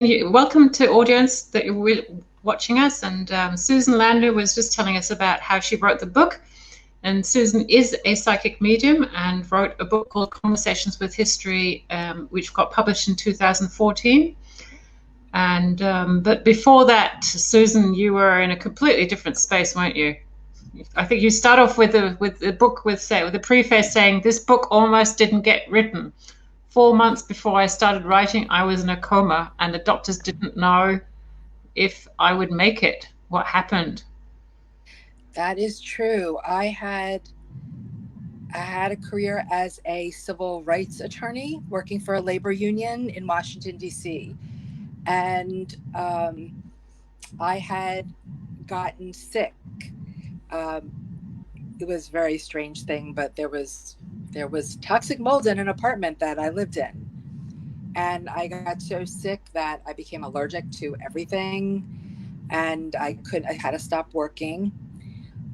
welcome to audience that you're watching us. And Susan Landau was just telling us about how she wrote the book. And Susan is a psychic medium and wrote a book called Conversations with History, which got published in 2014. And but before that, Susan, you were in a completely different space, weren't you? I think you start off with the book with a preface saying, "This book almost didn't get written. 4 months before I started writing, I was in a coma, and the doctors didn't know if I would make it." What happened? That is true. I had a career as a civil rights attorney working for a labor union in Washington, D.C. And I had gotten sick. It was a very strange thing, but there was toxic mold in an apartment that I lived in. And I got so sick that I became allergic to everything, and I had to stop working.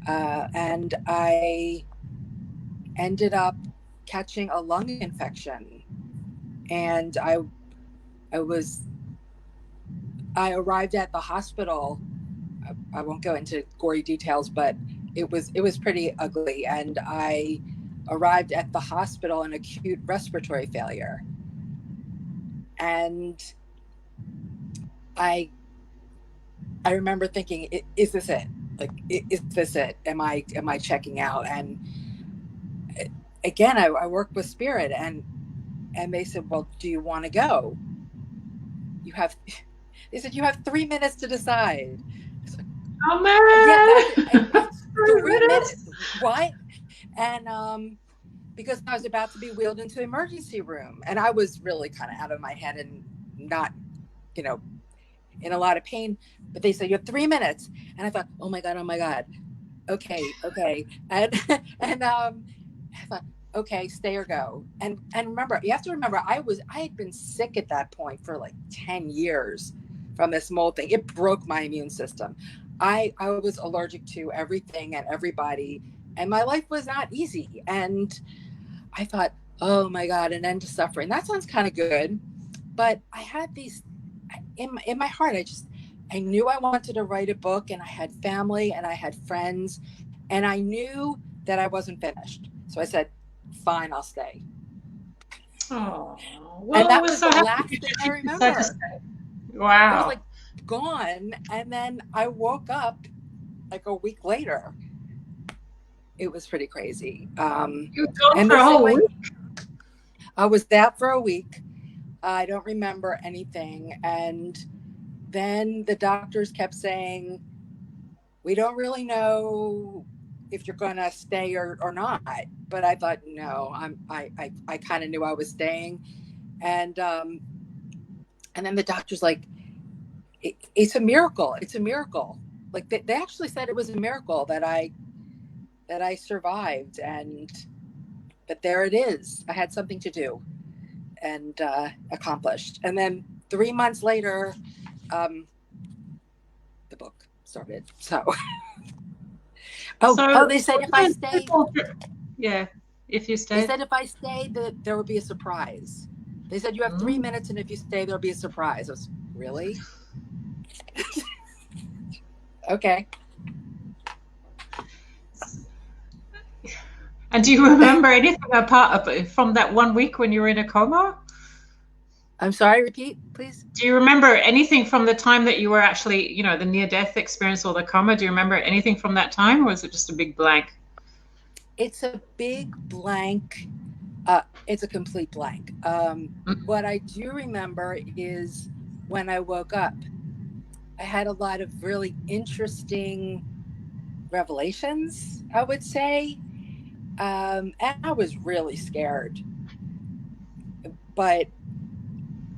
And I ended up catching a lung infection, and I arrived at the hospital. I won't go into gory details, but it was pretty ugly. And I arrived at the hospital in acute respiratory failure. And I remember thinking, is this it? Like, is this it? Am I checking out? And again, I worked with Spirit, and they said, well, do you want to go? They said, you have 3 minutes to decide. Like, oh man, yeah, 3 minutes. What? And because I was about to be wheeled into the emergency room, and I was really kind of out of my head and not, in a lot of pain. But they said, you have 3 minutes. And I thought, oh my God. Okay. And I thought, okay, stay or go. And remember, you have to remember, I had been sick at that point for like 10 years from this mold thing. It broke my immune system. I was allergic to everything and everybody, and my life was not easy. And I thought, oh my God, an end to suffering. That sounds kind of good. But I had these in my heart. I knew I wanted to write a book, and I had family and I had friends, and I knew that I wasn't finished. So I said, fine, I'll stay. Oh, well, and that was the last thing I remember. Wow. It was like gone. And then I woke up like a week later. It was pretty crazy. You were gone for a whole week? I was out for a week. I don't remember anything. And then the doctors kept saying, we don't really know if you're going to stay or not. But I thought, no, I kind of knew I was staying. And then the doctor's like, it's a miracle. It's a miracle. Like they actually said it was a miracle that I survived. But there it is. I had something to do and accomplished. And then 3 months later, the book started. So, they said if I stayed, if you stayed, they said if I stayed, that there would be a surprise. They said you have 3 minutes, and if you stay, there'll be a surprise. I was really okay. And do you remember anything apart from that 1 week when you were in a coma? I'm sorry, repeat, please. Do you remember anything from the time that you were actually, the near-death experience or the coma? Do you remember anything from that time, or is it just a big blank? It's a big blank. It's a complete blank. What I do remember is when I woke up, I had a lot of really interesting revelations, I would say. And I was really scared. But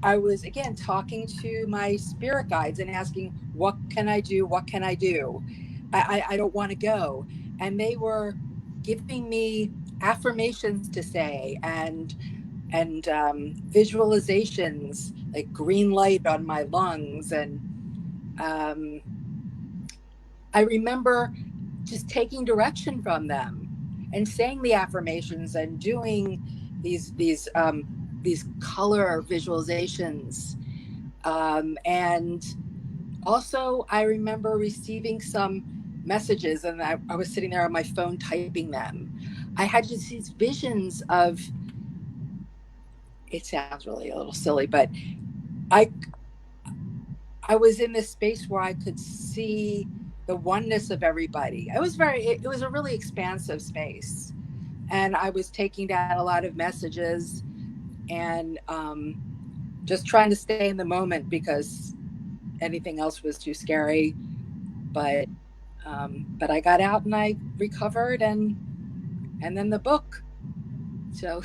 I was, again, talking to my spirit guides and asking, what can I do? What can I do? I don't want to go. And they were giving me affirmations to say and visualizations, like green light on my lungs. And I remember just taking direction from them and saying the affirmations and doing these color visualizations. And also, I remember receiving some messages, and I was sitting there on my phone typing them. I had just these visions of, it sounds really a little silly, but I I was in this space where I could see the oneness of everybody. It was a really expansive space, and I was taking down a lot of messages, and just trying to stay in the moment because anything else was too scary. But I got out and I recovered, and then the book. So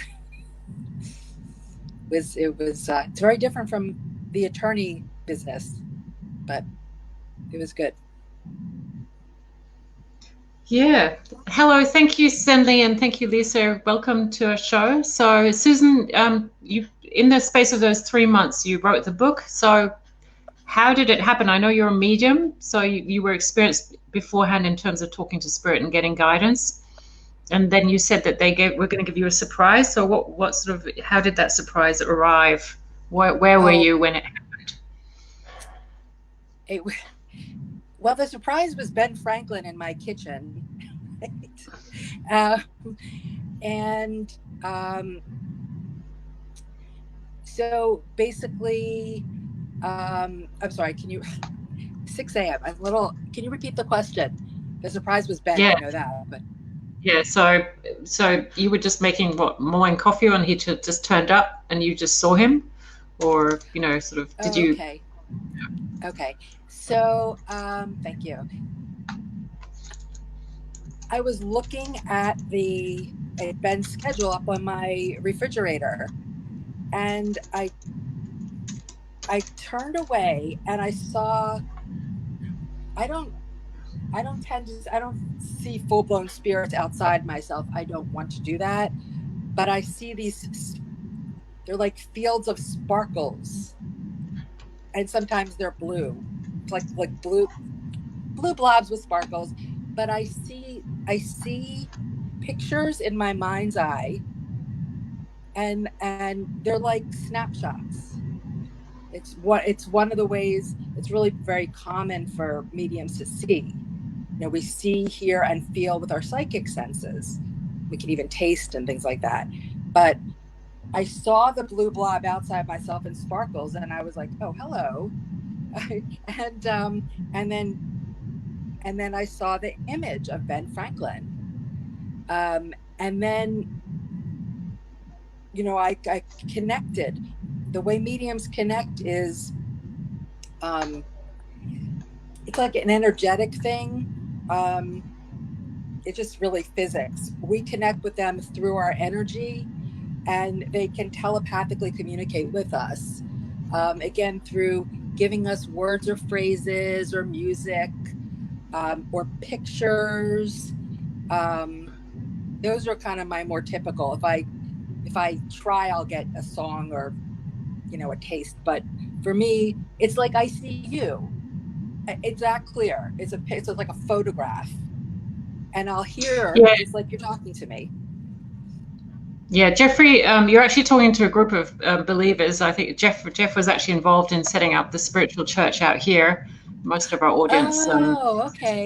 it's very different from the attorney business, but it was good. Yeah. Hello. Thank you, Stanley, and thank you, Lisa. Welcome to our show. So, Susan, you in the space of those 3 months, you wrote the book. So, how did it happen? I know you're a medium, so you were experienced beforehand in terms of talking to spirit and getting guidance. And then you said that we're going to give you a surprise. So, what sort of how did that surprise arrive? Where were you when it happened? Well, the surprise was Ben Franklin in my kitchen. And so basically, I'm sorry, 6 a.m. Can you repeat the question? The surprise was Ben, Yeah. I know that, but. Yeah, so you were just making morning coffee and he just turned up and you just saw him, or sort of did you? Okay. So thank you. I was looking at Ben's schedule up on my refrigerator, and I turned away and I saw. I don't see full-blown spirits outside myself. I don't want to do that, but I see they're like fields of sparkles, and sometimes they're blue. It's like blue blobs with sparkles. But I see pictures in my mind's eye, and they're like snapshots. It's one of the ways it's really very common for mediums to see. We see, hear, and feel with our psychic senses. We can even taste and things like that. But I saw the blue blob outside myself in sparkles, and I was like, "Oh, hello," and then I saw the image of Ben Franklin, and then I connected. The way mediums connect is, it's like an energetic thing. It's just really physics. We connect with them through our energy, and they can telepathically communicate with us. Again, through giving us words or phrases or music, or pictures. Those are kind of my more typical. If I try, I'll get a song or a taste. But for me, it's like I see you. It's that clear. It's like a photograph, and I'll hear. Yeah. It's like you're talking to me. Yeah, Jeffrey, you're actually talking to a group of believers. I think Jeff was actually involved in setting up the spiritual church out here. Most of our audience. Okay.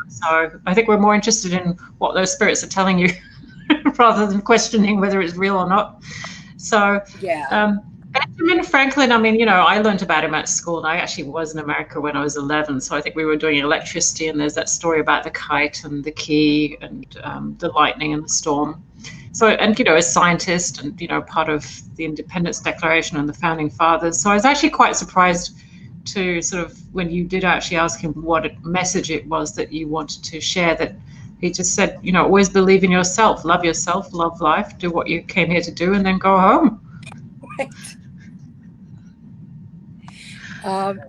So I think we're more interested in what those spirits are telling you rather than questioning whether it's real or not. So yeah. Benjamin Franklin, I mean, I learned about him at school, and I actually was in America when I was 11. So I think we were doing electricity, and there's that story about the kite and the key and the lightning and the storm. So, and, a scientist and, part of the Independence Declaration and the Founding Fathers. So I was actually quite surprised to sort of, when you did actually ask him what message it was that you wanted to share, that he just said, always believe in yourself, love life, do what you came here to do, and then go home. Right.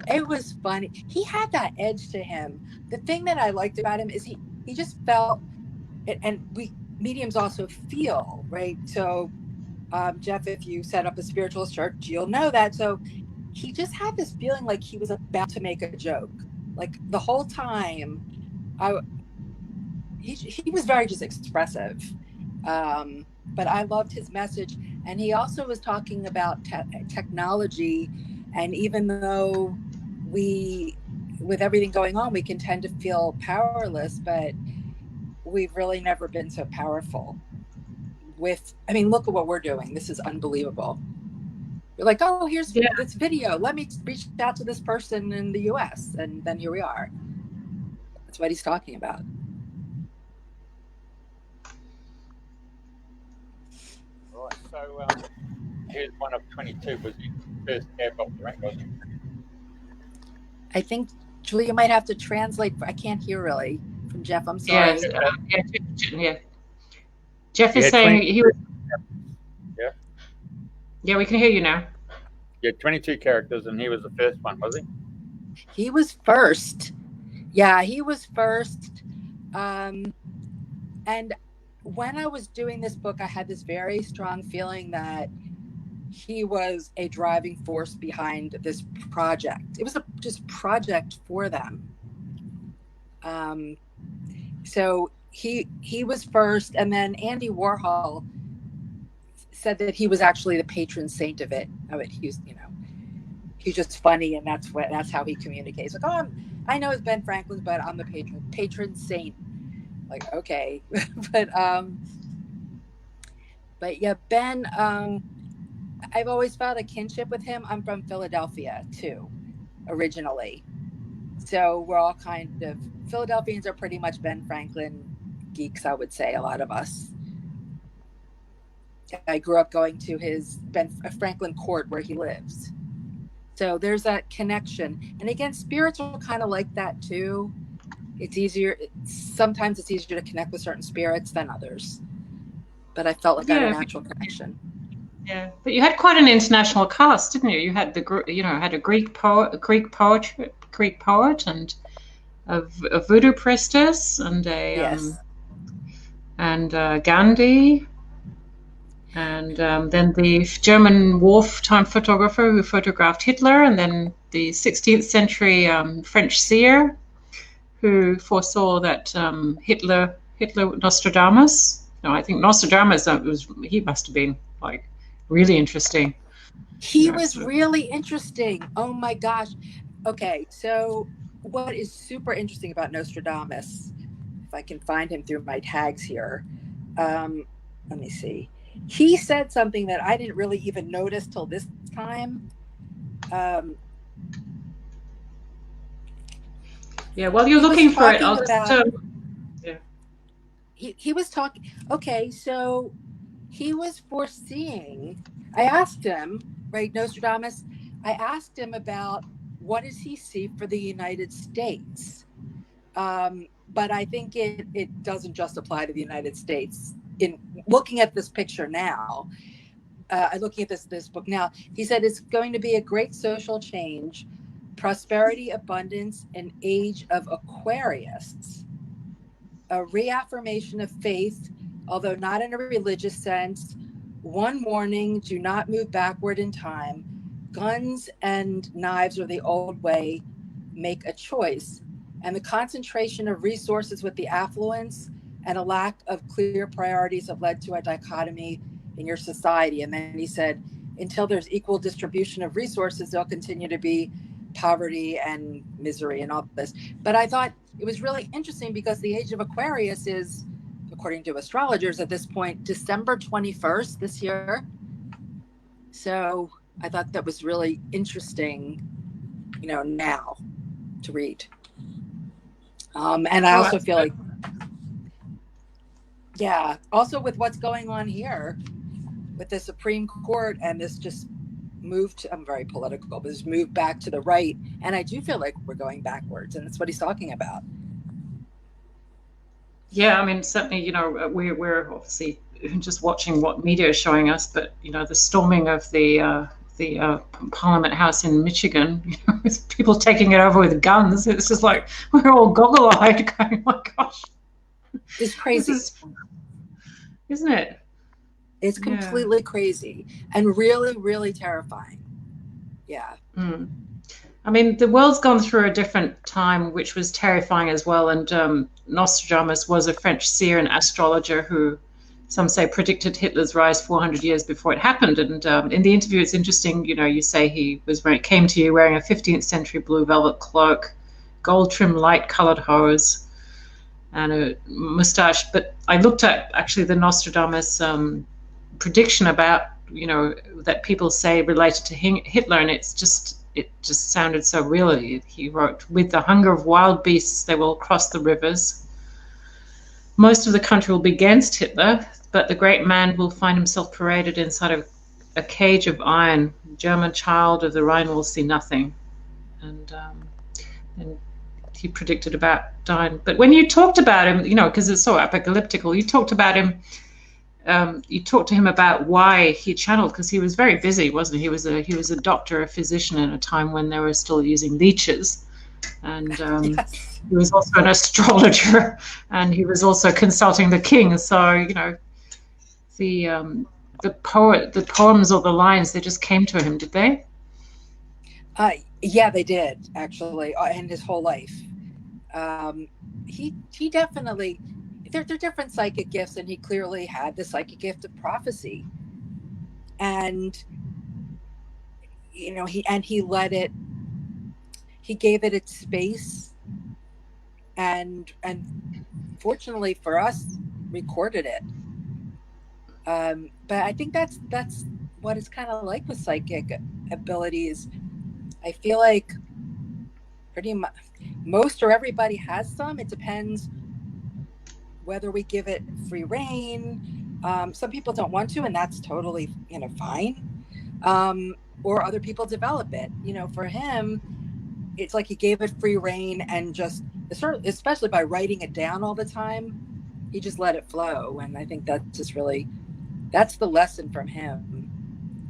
It was funny. He had that edge to him. The thing that I liked about him is he just felt, and we mediums also feel, right? So, Jeff, if you set up a spiritual church, you'll know that. So he just had this feeling like he was about to make a joke. Like the whole time, he was very just expressive. But I loved his message. And he also was talking about technology And even though with everything going on, we can tend to feel powerless, but we've really never been so powerful. Look at what we're doing. This is unbelievable. You're like, oh, here's this video. Let me reach out to this person in the US. And then here we are. That's what he's talking about. Right. So here's one of 22. Was he first aircraft, right? Was he? I think, Julie, you might have to translate. I can't hear really from Jeff. I'm sorry. Jeff is saying he was. Yeah. Yeah, we can hear you now. Yeah, 22 characters, and he was the first one, was he? He was first. Yeah, he was first. And when I was doing this book, I had this very strong feeling that he was a driving force behind this project. It was a just project for them. So he was first, and then Andy Warhol said that he was actually the patron saint of it. He's he's just funny, and that's how he communicates. Like, oh, I know it's Ben Franklin's, but I'm the patron saint. Like, okay, but yeah, Ben. I've always felt a kinship with him. I'm from Philadelphia too, originally, so we're all kind of Philadelphians are pretty much Ben Franklin geeks, I would say, a lot of us. I grew up going to his Ben Franklin court where he lives. So there's that connection. And again, spirits are kind of like that too. Sometimes it's easier to connect with certain spirits than others. But I felt like I had a natural connection. Yeah, but you had quite an international cast, didn't you? You had had a Greek poet, and a voodoo priestess, and Gandhi, and then the German wartime photographer who photographed Hitler, and then the 16th century French seer who foresaw that Hitler Nostradamus. No, I think Nostradamus he must have been like really interesting. He was really interesting. Oh my gosh. Okay, so what is super interesting about Nostradamus, if I can find him through my tags here, let me see. He said something that I didn't really even notice till this time. Yeah, while you're looking for it, I'll just... He was talking... Okay, so he was foreseeing... I asked him, right, Nostradamus, I asked him about what does he see for the United States? But I think it doesn't just apply to the United States. In looking at this picture now, looking at this book now, he said it's going to be a great social change, prosperity, abundance, an age of Aquarius, a reaffirmation of faith, although not in a religious sense. One warning: do not move backward in time. Guns and knives are the old way. Make a choice. And the concentration of resources with the affluence and a lack of clear priorities have led to a dichotomy in your society. And then he said, until there's equal distribution of resources, there'll continue to be poverty and misery and all this. But I thought it was really interesting because the age of Aquarius is, according to astrologers at this point, December 21st this year. So I thought that was really interesting, now to read. And I also feel like, yeah, also with what's going on here with the Supreme Court and this just moved, I'm very political, but this moved back to the right. And I do feel like we're going backwards, and that's what he's talking about. Yeah, I mean, certainly, we're obviously just watching what media is showing us, but, the storming of the Parliament House in Michigan, with people taking it over with guns, it's just like, we're all goggle-eyed going, oh my gosh. It's crazy. Isn't it? It's completely crazy and really, really terrifying. Yeah. Mm. I mean, the world's gone through a different time, which was terrifying as well. And Nostradamus was a French seer and astrologer who some say predicted Hitler's rise 400 years before it happened. And in the interview, it's interesting, you say he came to you wearing a 15th century blue velvet cloak, gold trimmed light colored hose, and a mustache. But I looked at actually the Nostradamus prediction about, that people say related to Hitler, and it just sounded so real. He wrote, "With the hunger of wild beasts, they will cross the rivers. Most of the country will be against Hitler, but the great man will find himself paraded inside of a cage of iron. The German child of the Rhine will see nothing." And he predicted about dying. But when you talked about him, because it's so apocalyptical, you talked about him. You talked to him about why he channeled, because he was very busy, wasn't he? He was a doctor, a physician at a time when they were still using leeches, and Yes. he was also an astrologer, and he was also consulting the king. So the poems or the lines, they just came to him, did they? Yeah, they did, actually, and his whole life. He definitely, they're different psychic gifts, and he clearly had the psychic gift of prophecy. And he let it, he gave it its space, and fortunately for us, recorded it. But I think that's what it's kind of like with psychic abilities. I feel like pretty much most or everybody has some. It depends whether we give it free reign. Some people don't want to, and that's totally fine. Or other people develop it. For him, it's like he gave it free reign, and just especially by writing it down all the time, he just let it flow. And I think that's just really, that's the lesson from him.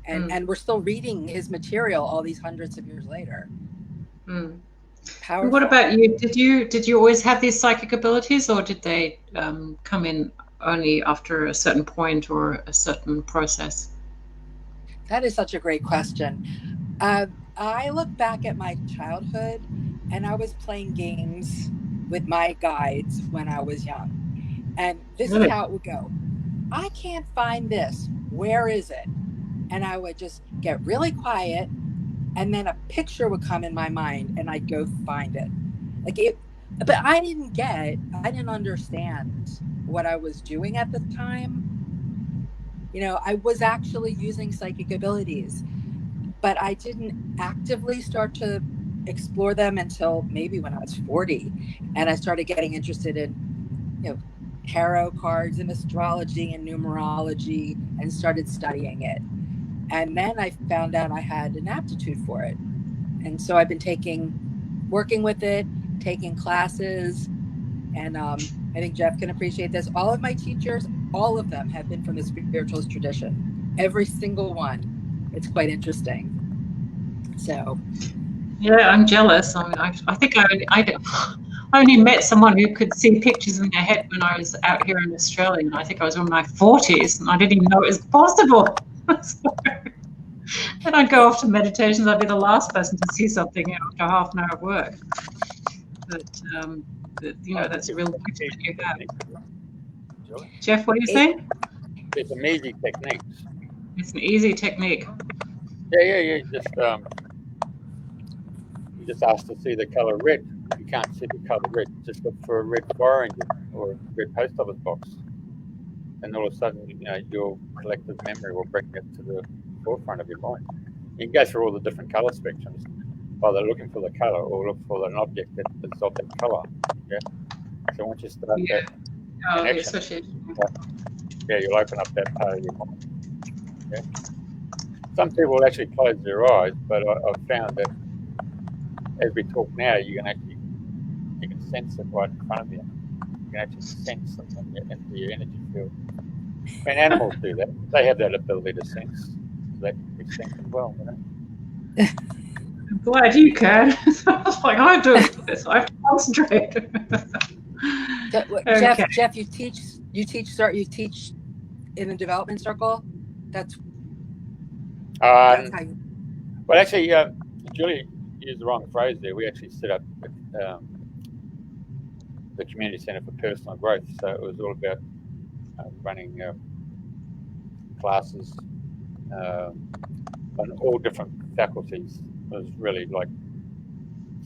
And we're still reading his material all these hundreds of years later. Powerful. What about you? Did you always have these psychic abilities, or did they come in only after a certain point or a certain process? That is such a great question. I look back at my childhood, and I was playing games with my guides when I was young. And this is how it would go. I can't find this. Where is it? And I would just get really quiet, and then a picture would come in my mind, and I'd go find it. But I didn't understand what I was doing at the time. I was actually using psychic abilities, but I didn't actively start to explore them until maybe when I was 40. And I started getting interested in, tarot cards and astrology and numerology, and started studying it. And then I found out I had an aptitude for it. And so I've been working with it, taking classes. And I think Jeff can appreciate this. All of my teachers, all of them have been from the spiritualist tradition. Every single one. It's quite interesting. So. Yeah, I'm jealous. I think I only met someone who could see pictures in their head when I was out here in Australia. And I think I was in my 40s, and I didn't even know it was possible. Then I'd go off to meditations. I'd be the last person to see something after half an hour of work. But that's a real gift that you have. Jeff, what are you saying? It's an easy technique. It's an easy technique. Yeah. You just ask to see the color red. If you can't see the color red, just look for a red fire engine or a red post office box, and all of a sudden, your collective memory will bring it to the forefront of your mind. You can go through all the different color spectrums, either looking for the color or look for an object that is of that color. Yeah. So once you start that connection, you'll open up that part of your mind. Yeah. Some people will actually close their eyes, but I've found that as we talk now, you can sense it right in front of you. You can actually sense something into your energy field. And animals do that. They have that ability to sense to that extent as well. I'm glad you can. Like I do this. I have to concentrate. Okay. Jeff, you teach in a development circle. That's how you. Well, actually, Julie used the wrong phrase there. We actually set up the Community Centre for Personal Growth. So it was all about running classes on all different faculties. It was really like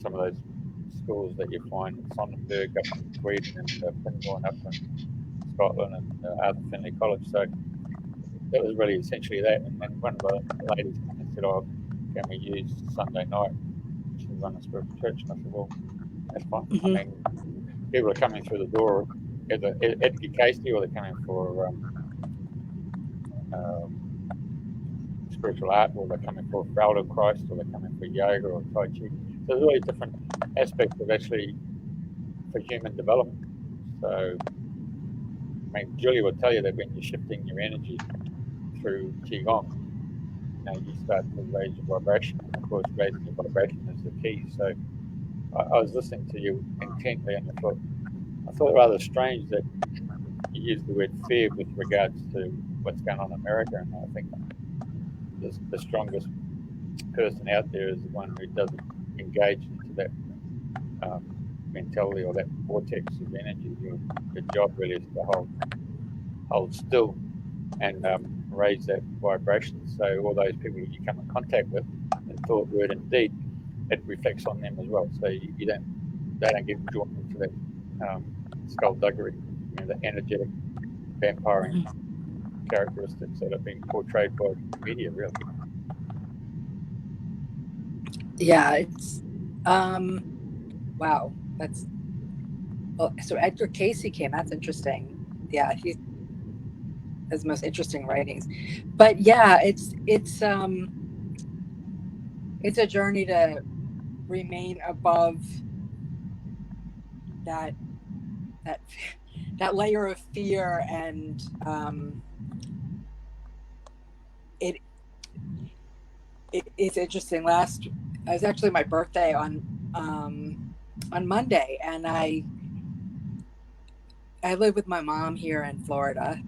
some of those schools that you find in Sonnenberg up in Sweden and Finborn up in Scotland and Arthur Findlay College. So that was really essentially that. And then one of the ladies came and said, "Oh, can we use Sunday night to run a spiritual church?" And I said, "Well, that's fine." Mm-hmm. I mean, people are coming through the door either Edgar Casey or they're coming for spiritual art, or they're coming for Fraudo Christ, or they're coming for yoga or Tai Chi. So there's all these different aspects of actually for human development. So, I mean, Julie will tell you that when you're shifting your energy through Qigong, you start to raise your vibration. And of course, raising your vibration is the key. So I was listening to you intently, and I thought it rather strange that you used the word fear with regards to what's going on in America. And I think the strongest person out there is the one who doesn't engage into that mentality or that vortex of energy. Your job really is to hold still and raise that vibration. So all those people you come in contact with in thought, word, and deed, it reflects on them as well. So they don't get drawn into that skullduggery, the energetic vampiring characteristics that are being portrayed by the media, really. Yeah, it's wow. So Edgar Casey came. That's interesting. Yeah, he has the most interesting writings. But yeah, it's a journey to remain above that layer of fear, and it's interesting. It was actually my birthday on Monday, and I live with my mom here in Florida.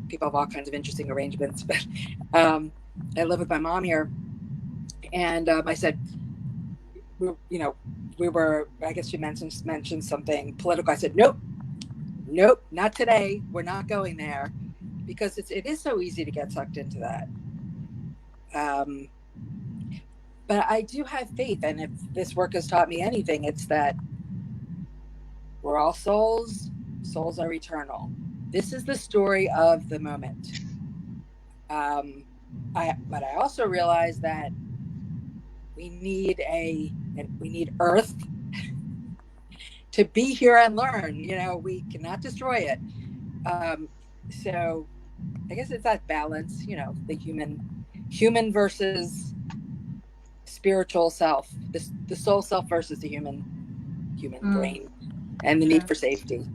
People have all kinds of interesting arrangements, but I live with my mom here, and I said, we were, I guess she mentioned something political. I said, nope, not today. We're not going there, because it is so easy to get sucked into that. But I do have faith, and if this work has taught me anything, it's that we're all souls. Souls are eternal. This is the story of the moment. But I also realize that we need Earth to be here and learn. We cannot destroy it. So I guess it's that balance. The human versus spiritual self, the soul self versus the human brain, and the need for safety.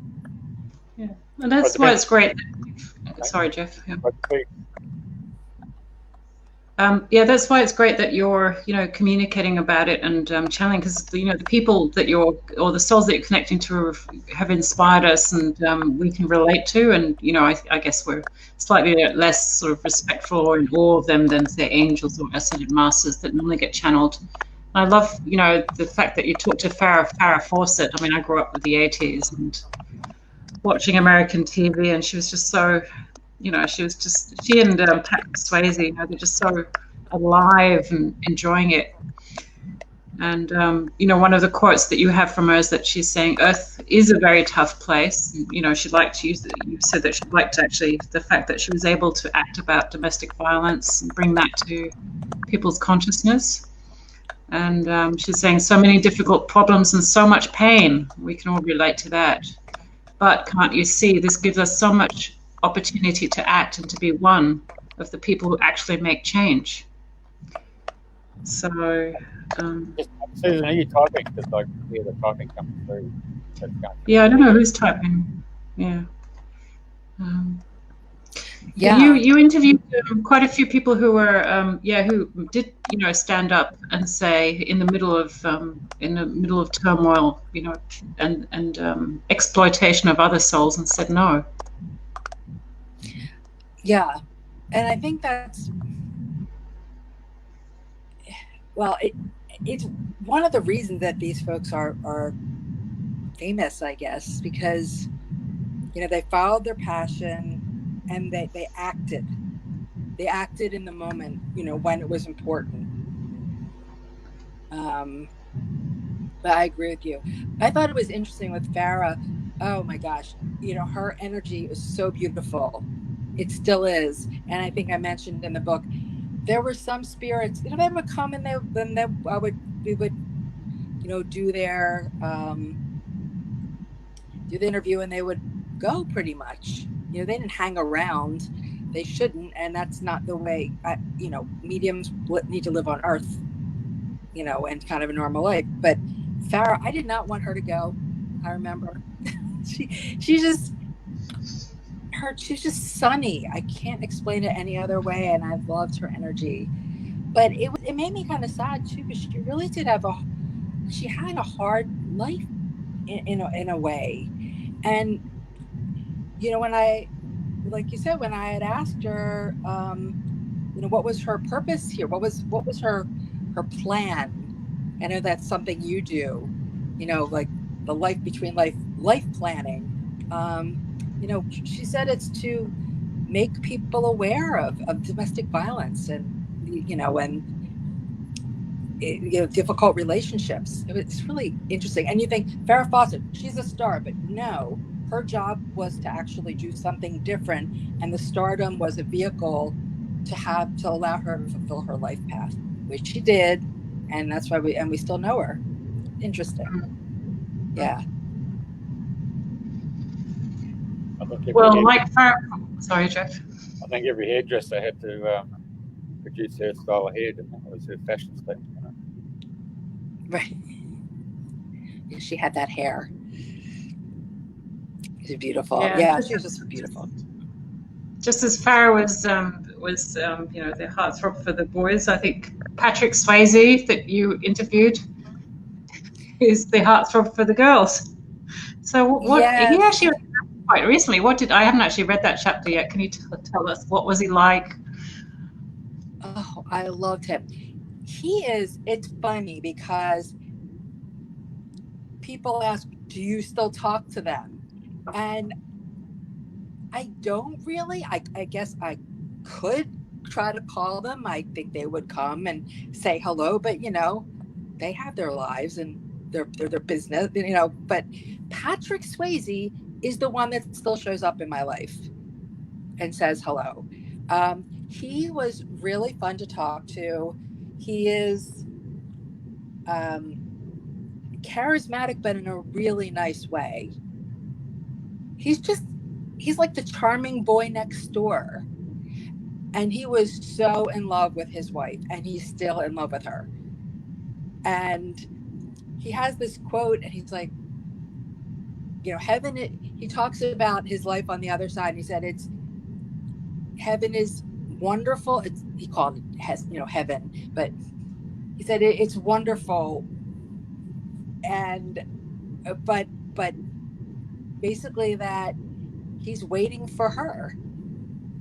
Yeah, and that's why it's great. Sorry, Jeff. Yeah. That's why it's great that you're, communicating about it and channeling, because the people that or the souls that you're connecting to have inspired us, and we can relate to, and I guess we're slightly less sort of respectful or in awe of them than say angels or ascended masters that normally get channeled. I love, the fact that you talked to Farrah Fawcett. I mean, I grew up with the 80s and watching American TV, and she was just so, she and Patrick Swayze, they're just so alive and enjoying it. And, one of the quotes that you have from her is that she's saying Earth is a very tough place. She'd like to use it. You said that she'd like to actually, the fact that she was able to act about domestic violence and bring that to people's consciousness. And she's saying so many difficult problems and so much pain. We can all relate to that. But can't you see, this gives us so much opportunity to act and to be one of the people who actually make change. So, Susan, are you typing? Because I can hear the typing coming through. Yeah, I don't know who's typing. Yeah. Yeah. You interviewed quite a few people who were, who did, stand up and say in the middle of turmoil, and exploitation of other souls, and said no. Yeah, and I think that's, well, it's one of the reasons that these folks are famous, I guess, because they followed their passion. and they acted. They acted in the moment, when it was important. But I agree with you. I thought it was interesting with Farah. Oh my gosh, her energy is so beautiful. It still is, and I think I mentioned in the book there were some spirits. They would come and we would do the interview, and they would go pretty much. They didn't hang around. They shouldn't, and that's not the way. Mediums need to live on Earth, and kind of a normal life. But Farah, I did not want her to go. I remember she's just sunny. I can't explain it any other way, and I've loved her energy. But it made me kind of sad too, because she really did she had a hard life in a way. And like you said, when I had asked her, what was her purpose here? What was her plan? I know that's something you do, like the life between life planning. She said it's to make people aware of domestic violence and difficult relationships. It's really interesting. And you think Farrah Fawcett, she's a star, but no, her job was to actually do something different, and the stardom was a vehicle to allow her to fulfill her life path, which she did, and that's why we still know her. Interesting. Yeah. Well, like Farrah, sorry, Jeff. I think every hairdresser had to produce her style of hair, didn't it? It was her fashion statement. Right. She had that hair. She's beautiful. Yeah, she was just beautiful. Just as Farrah was the heartthrob for the boys, I think Patrick Swayze that you interviewed is the heartthrob for the girls. So what? Yes. He actually quite recently. I haven't actually read that chapter yet. Can you tell us what was he like? Oh, I loved him. It's funny because people ask, do you still talk to them? And I don't really. I guess I could try to call them. I think they would come and say hello, but they have their lives and their business, but Patrick Swayze is the one that still shows up in my life and says hello. He was really fun to talk to. He is charismatic, but in a really nice way. He's like the charming boy next door. And he was so in love with his wife, and he's still in love with her. And he has this quote, and he's like, heaven, he talks about his life on the other side. And he said, heaven is wonderful. He called it, heaven, but he said it's wonderful. And, but basically that he's waiting for her,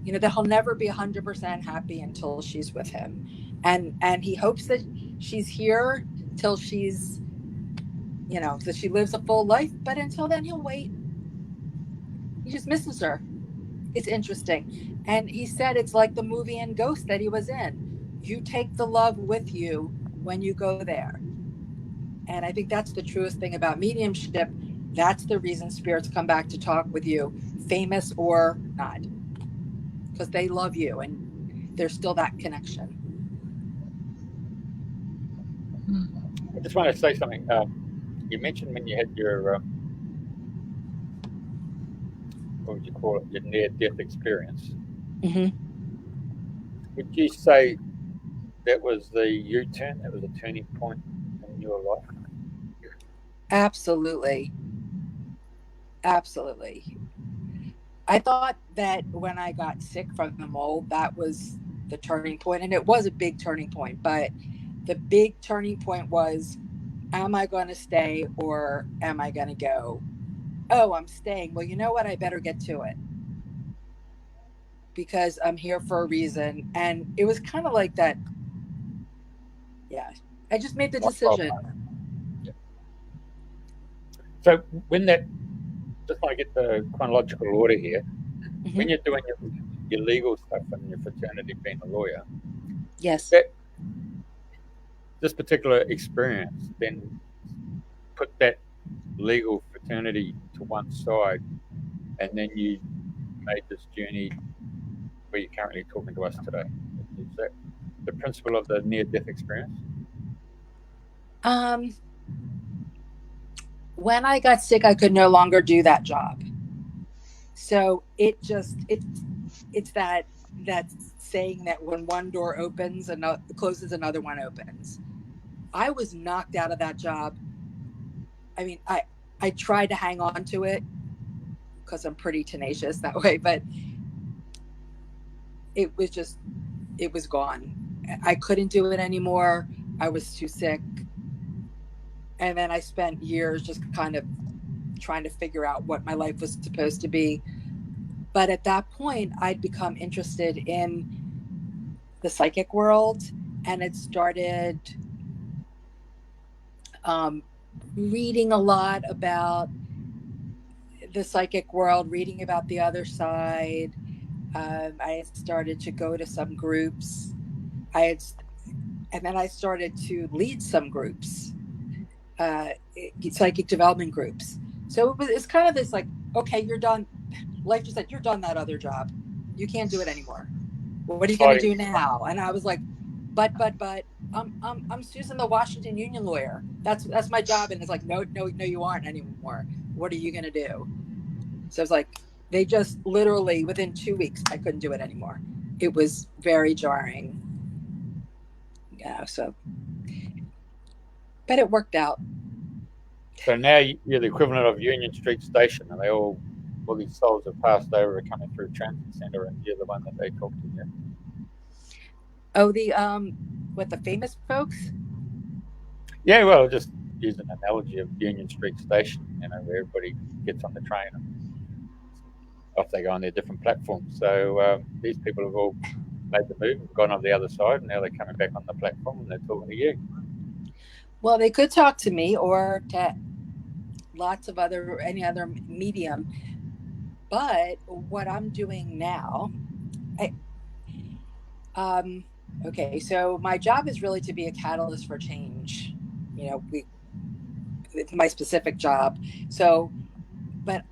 that he'll never be 100% happy until she's with him. And he hopes that she's here till she's, that she lives a full life. But until then, he'll wait. He just misses her. It's interesting. And he said it's like the movie in Ghost that he was in. You take the love with you when you go there. And I think that's the truest thing about mediumship. That's the reason spirits come back to talk with you, famous or not, because they love you and there's still that connection. I just want to say something. You mentioned when you had your, what would you call it, your near-death experience. Mm-hmm. Would you say that was the U-turn? That was a turning point in your life? Absolutely. I thought that when I got sick from the mold, that was the turning point, and it was a big turning point. But the big turning point was, am I going to stay or am I going to go? Oh, I'm staying. Well, you know what? I better get to it because I'm here for a reason. And it was kind of like that. Yeah, I just made the decision. Yeah. So when that, just want to get the chronological order here. when you're doing your legal stuff and your fraternity, being a lawyer, Yes. that this particular experience then put that legal fraternity to one side, and then you made this journey where you're currently talking to us today. Is that the principle of the near-death experience? When I got sick, I could no longer do that job. So it's that saying that when one door opens, another closes, another one opens. I was knocked out of that job. I mean, I tried to hang on to it because I'm pretty tenacious that way, but it was gone. I couldn't do it anymore. I was too sick. And then I spent years just kind of trying to figure out what my life was supposed to be. But at that point, I'd become interested in the psychic world, and it started reading a lot about the psychic world, reading about the other side. I started to go to some groups. And then I started to lead some groups, psychic development groups. So it's kind of this like, okay, you're done. Life just said, you're done that other job. You can't do it anymore. What are you going to do now? And I was like, but I'm Susan, the Washington Union lawyer. That's my job. And it's like, no, you aren't anymore. What are you going to do? So it's like, they just literally within 2 weeks, I couldn't do it anymore. It was very jarring. Yeah. So, but it worked out. So now you're the equivalent of Union Street Station, and all these souls have passed over, are coming through Transit Center, and you're the one that they talk to. Yeah. Oh, the famous folks? Yeah, well, just use an analogy of Union Street Station, where everybody gets on the train and off they go on their different platforms. So these people have all made the move, gone on the other side, and now they're coming back on the platform and they're talking to you. Well, they could talk to me or to any other medium. But what I'm doing now, okay, so my job is really to be a catalyst for change. It's my specific job. So, but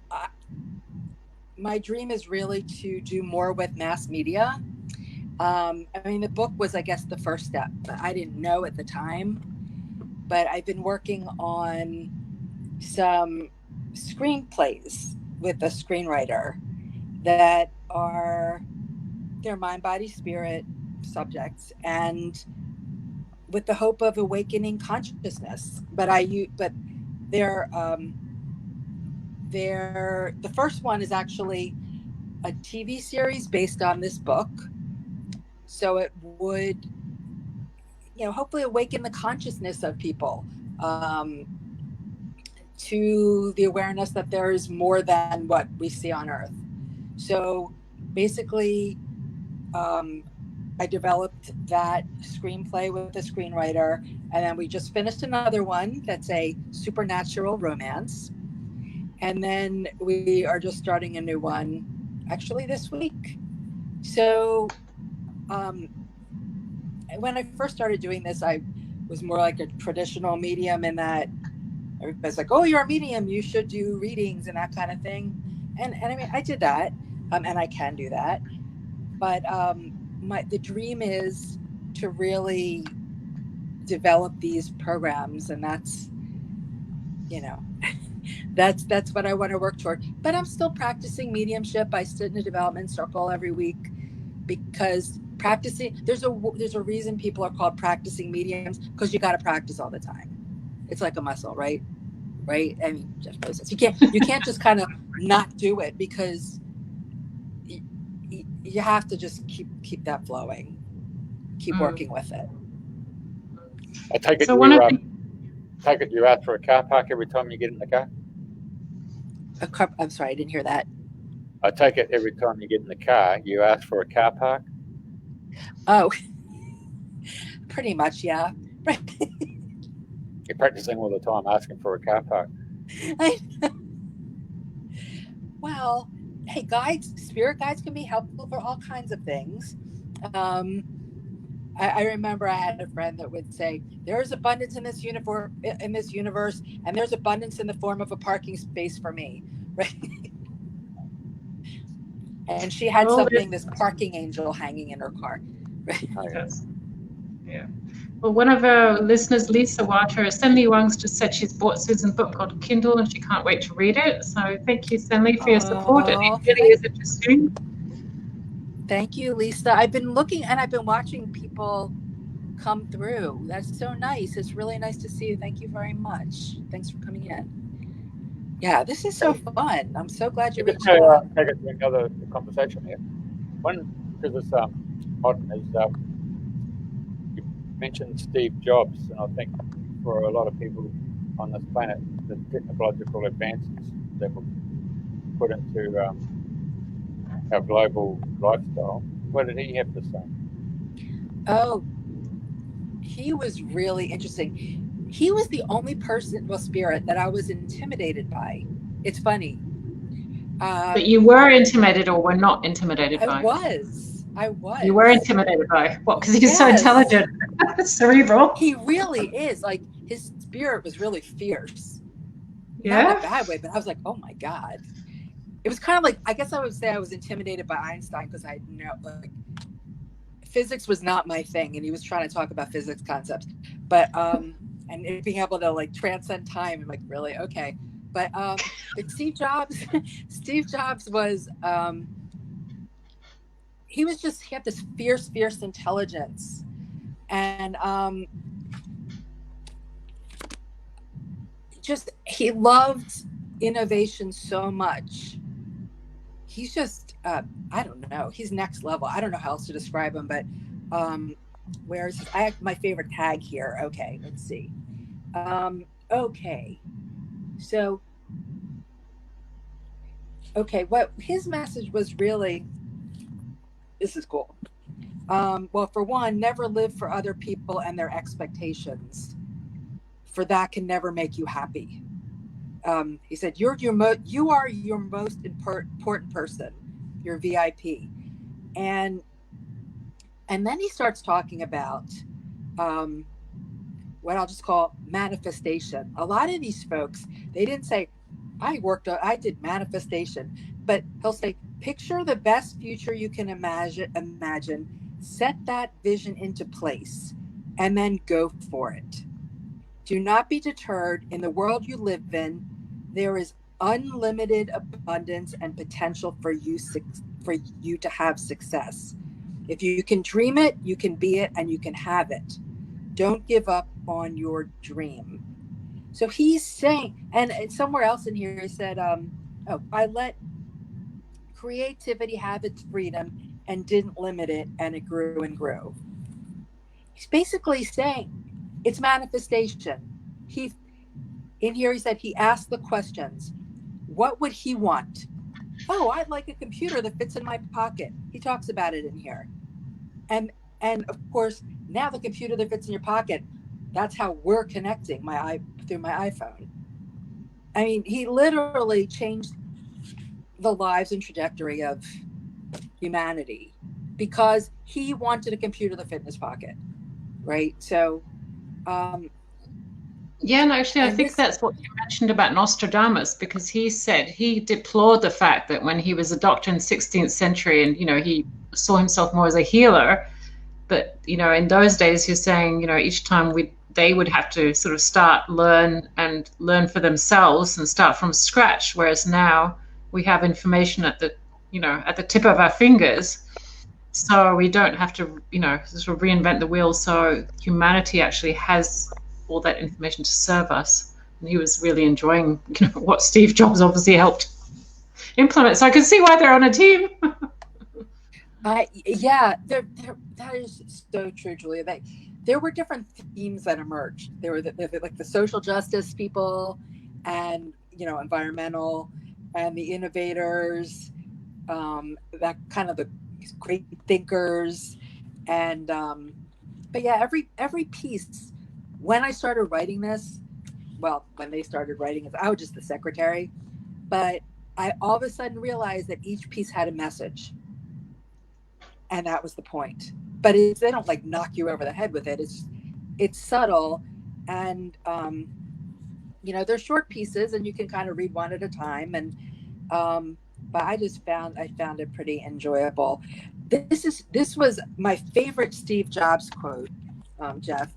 my dream is really to do more with mass media. I mean, the book was, I guess, the first step. I didn't know at the time, but I've been working on some screenplays with a screenwriter that are their mind, body, spirit subjects, and with the hope of awakening consciousness. But they're the first one is actually a TV series based on this book, so it would hopefully awaken the consciousness of people to the awareness that there is more than what we see on Earth. So basically, I developed that screenplay with a screenwriter, and then we just finished another one that's a supernatural romance. And then we are just starting a new one actually this week. So when I first started doing this, I was more like a traditional medium in that everybody's like, oh, you're a medium, you should do readings and that kind of thing. And I mean, I did that, and I can do that. But the dream is to really develop these programs, and that's that's what I want to work toward. But I'm still practicing mediumship. I sit in a development circle every week because practicing, there's a reason people are called practicing mediums, because you got to practice all the time. It's like a muscle, right? I mean, Jeff knows this. You can't just kind of not do it, because you have to just keep that flowing, keep working with it. I take it you ask for a car park every time you get in the car? I'm sorry, I didn't hear that. I take it every time you get in the car, you ask for a car park? Oh, pretty much, yeah. You're practicing all the time asking for a car park. Well, hey, spirit guides can be helpful for all kinds of things. I remember I had a friend that would say, "There's abundance in this universe, and there's abundance in the form of a parking space for me." Right? And she had this parking angel hanging in her car. Right? Yes. Yeah. Well, one of our listeners, Lisa Water, Stanley Wang's just said she's bought Susan's book called Kindle and she can't wait to read it. So thank you, Stanley, for your support. It really is interesting. Thank you, Lisa. I've been looking and I've been watching people come through. That's so nice. It's really nice to see you. Thank you very much. Thanks for coming in. Yeah, this is so fun. I'm so glad you reached out. Take it to another conversation here. One, because it's modern, is you mentioned Steve Jobs, and I think for a lot of people on this planet, the technological advances that were put into our global lifestyle. What did he have to say? Oh, he was really interesting. He was the only spirit that I was intimidated by. It's funny. That you were intimidated or were not intimidated by? I was. You were intimidated by what? Because he's so intelligent, cerebral. He really is. Like, his spirit was really fierce. Yeah. Not in a bad way, but I was like, oh my God. It was kind of like, I guess I would say I was intimidated by Einstein because I know, like, physics was not my thing, and he was trying to talk about physics concepts, but and being able to like transcend time, and like, really, okay. But Steve Jobs was he had this fierce intelligence, and he loved innovation so much. He's just I don't know, he's next level. I don't know how else to describe him, but I have my favorite tag here. Okay, let's see. What his message was really, this is cool. Well, for one, never live for other people and their expectations, for that can never make you happy. He said, you are your most important person, your VIP. And then he starts talking about what I'll just call manifestation. A lot of these folks, they didn't say, I did manifestation, but he'll say, picture the best future you can imagine, set that vision into place, and then go for it. Do not be deterred. In the world you live in, there is unlimited abundance and potential for you to have success. If you can dream it, you can be it, and you can have it. Don't give up on your dream. So he's saying, and somewhere else in here he said, I let creativity have its freedom and didn't limit it, and it grew and grew. He's basically saying it's manifestation. In here he said he asked the questions. What would he want? Oh, I'd like a computer that fits in my pocket. He talks about it in here. And of course, now the computer that fits in your pocket, that's how we're connecting through my iPhone. I mean, he literally changed the lives and trajectory of humanity because he wanted a computer that fit in his pocket, right? So, yeah, and actually, I think that's what you mentioned about Nostradamus, because he said he deplored the fact that when he was a doctor in the 16th century and, he saw himself more as a healer, but, in those days, he was saying, each time they would have to sort of learn for themselves and start from scratch, whereas now we have information at the tip of our fingers. So we don't have to, sort of reinvent the wheel. So humanity actually has all that information to serve us. And he was really enjoying what Steve Jobs obviously helped implement. So I can see why they're on a team. that is so true, Julia. There were different themes that emerged. There were like the social justice people, and environmental, and the innovators, that kind of the great thinkers, and but yeah, every piece. When I started writing this, when they started writing it, I was just the secretary, but I all of a sudden realized that each piece had a message. And that was the point. But they don't like knock you over the head with it. It's subtle. And, they're short pieces and you can kind of read one at a time. And, but I found it pretty enjoyable. This was my favorite Steve Jobs quote, Jeff.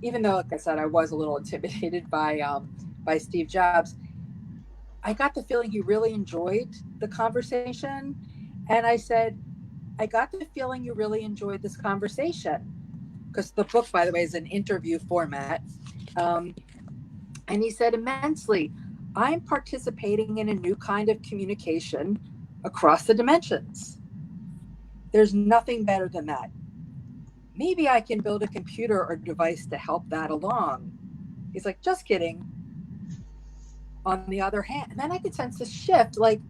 Even though, like I said, I was a little intimidated by Steve Jobs, I got the feeling he really enjoyed the conversation. And I said, I got the feeling you really enjoyed this conversation. Because the book, by the way, is an interview format. And he said, immensely, I'm participating in a new kind of communication across the dimensions. There's nothing better than that. Maybe I can build a computer or device to help that along. He's like, just kidding. On the other hand, and then I could sense a shift, like,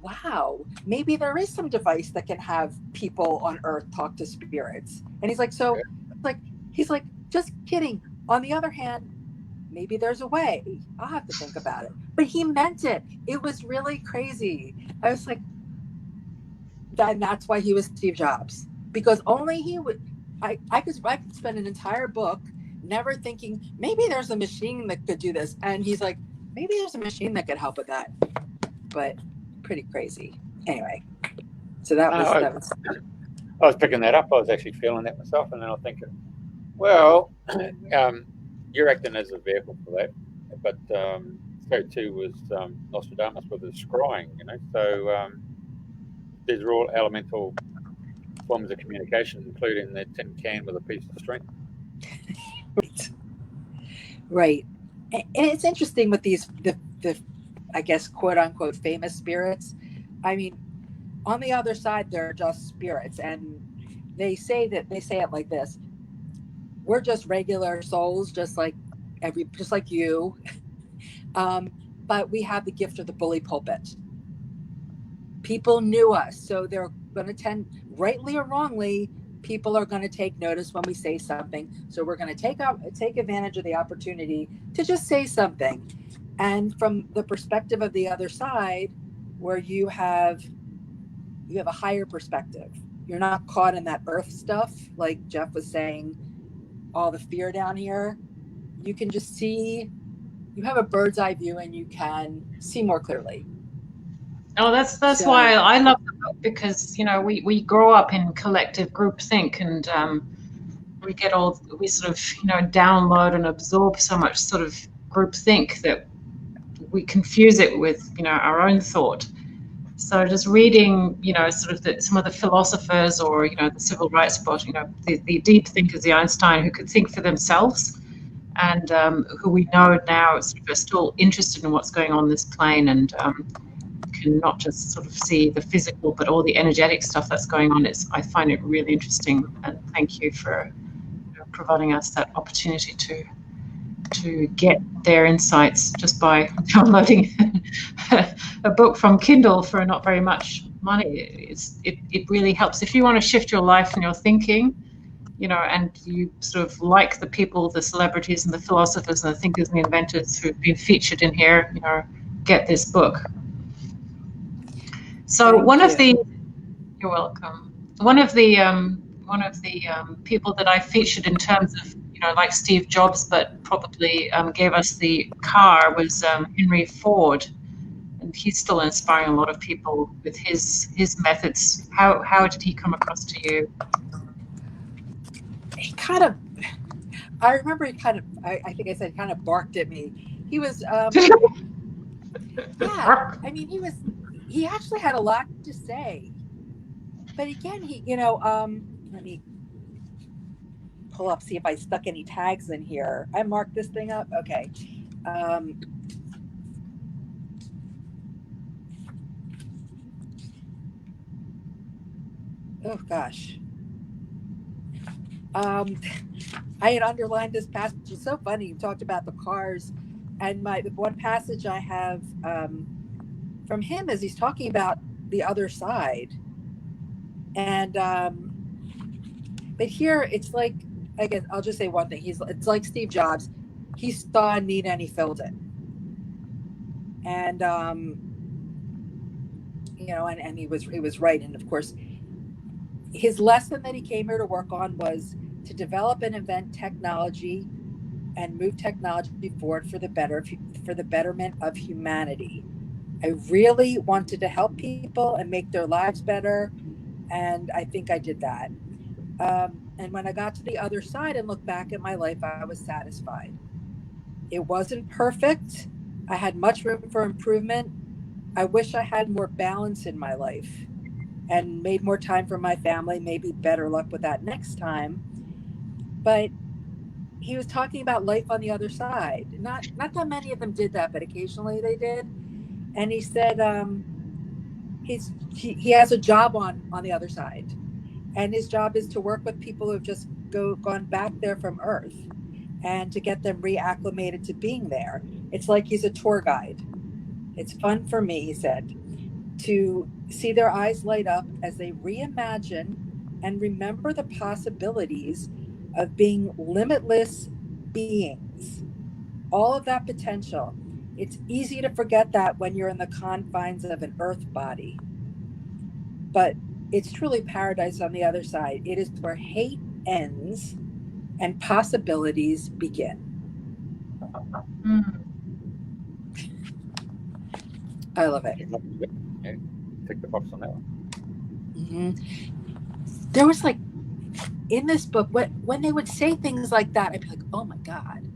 wow, maybe there is some device that can have people on Earth talk to spirits. And he's like, so, he's like, just kidding. On the other hand, maybe there's a way. I'll have to think about it. But he meant it. It was really crazy. I was like, that's why he was Steve Jobs, because only he would. I could spend an entire book never thinking maybe there's a machine that could do this, and he's like, maybe there's a machine that could help with that. But pretty crazy. Anyway, so that was. I was picking that up. I was actually feeling that myself, and then I was thinking, well, you're acting as a vehicle for that, but so too was Nostradamus with his scrying. So these are all elemental forms of communication, including the tin can with a piece of string. Right. And it's interesting with the I guess, quote unquote, famous spirits. I mean, on the other side, they're just spirits. And they say it like this: we're just regular souls, just like you. But we have the gift of the bully pulpit. People knew us, so they're going to tend, rightly or wrongly, people are going to take notice when we say something. So we're going to take advantage of the opportunity to just say something. And from the perspective of the other side, where you have a higher perspective, you're not caught in that earth stuff, like Jeff was saying, all the fear down here. You can just see, you have a bird's eye view, and you can see more clearly. Oh, that's why I love the book, because we grow up in collective groupthink, and we sort of download and absorb so much sort of groupthink that we confuse it with our own thought. So just reading sort of some of the philosophers, or the civil rights spot, the deep thinkers, the Einstein, who could think for themselves, and who we know now sort of are still interested in what's going on this plane, and can not just sort of see the physical, but all the energetic stuff that's going on. I find it really interesting, and thank you for providing us that opportunity to get their insights just by downloading a book from Kindle for not very much money. It really helps if you want to shift your life and your thinking, and you sort of like the people, the celebrities and the philosophers and the thinkers and the inventors who've been featured in here, get this book. So you're welcome. One of the people that I featured in terms of like Steve Jobs, but probably gave us the car, was Henry Ford, and he's still inspiring a lot of people with his methods. How did he come across to you? He kind of, I remember he kind of, I think I said, kind of barked at me. He was, yeah, I mean, he actually had a lot to say. But again, let me pull up, see if I stuck any tags in here. I marked this thing up. Okay. Oh gosh. I had underlined this passage. It's so funny. You talked about the cars, and the one passage I have from him is he's talking about the other side. And but here it's like, again, I'll just say one thing. It's like Steve Jobs. He saw a need and he filled it. And and he was right. And of course, his lesson that he came here to work on was to develop and invent technology and move technology forward for the betterment of humanity. I really wanted to help people and make their lives better, and I think I did that. And when I got to the other side and looked back at my life, I was satisfied. It wasn't perfect. I had much room for improvement. I wish I had more balance in my life and made more time for my family. Maybe better luck with that next time. But he was talking about life on the other side. Not that many of them did that, but occasionally they did. And he said he has a job on the other side, and his job is to work with people who have just gone back there from Earth, and to get them reacclimated to being there. It's like he's a tour guide. It's fun for me, he said, to see their eyes light up as they reimagine and remember the possibilities of being limitless beings. All of that potential. It's easy to forget that when you're in the confines of an earth body. But it's truly paradise on the other side. It is where hate ends and possibilities begin. Mm. I love it. Yeah, tick the box on that one. Mm-hmm. There was like, in this book, when they would say things like that, I'd be like, oh my God.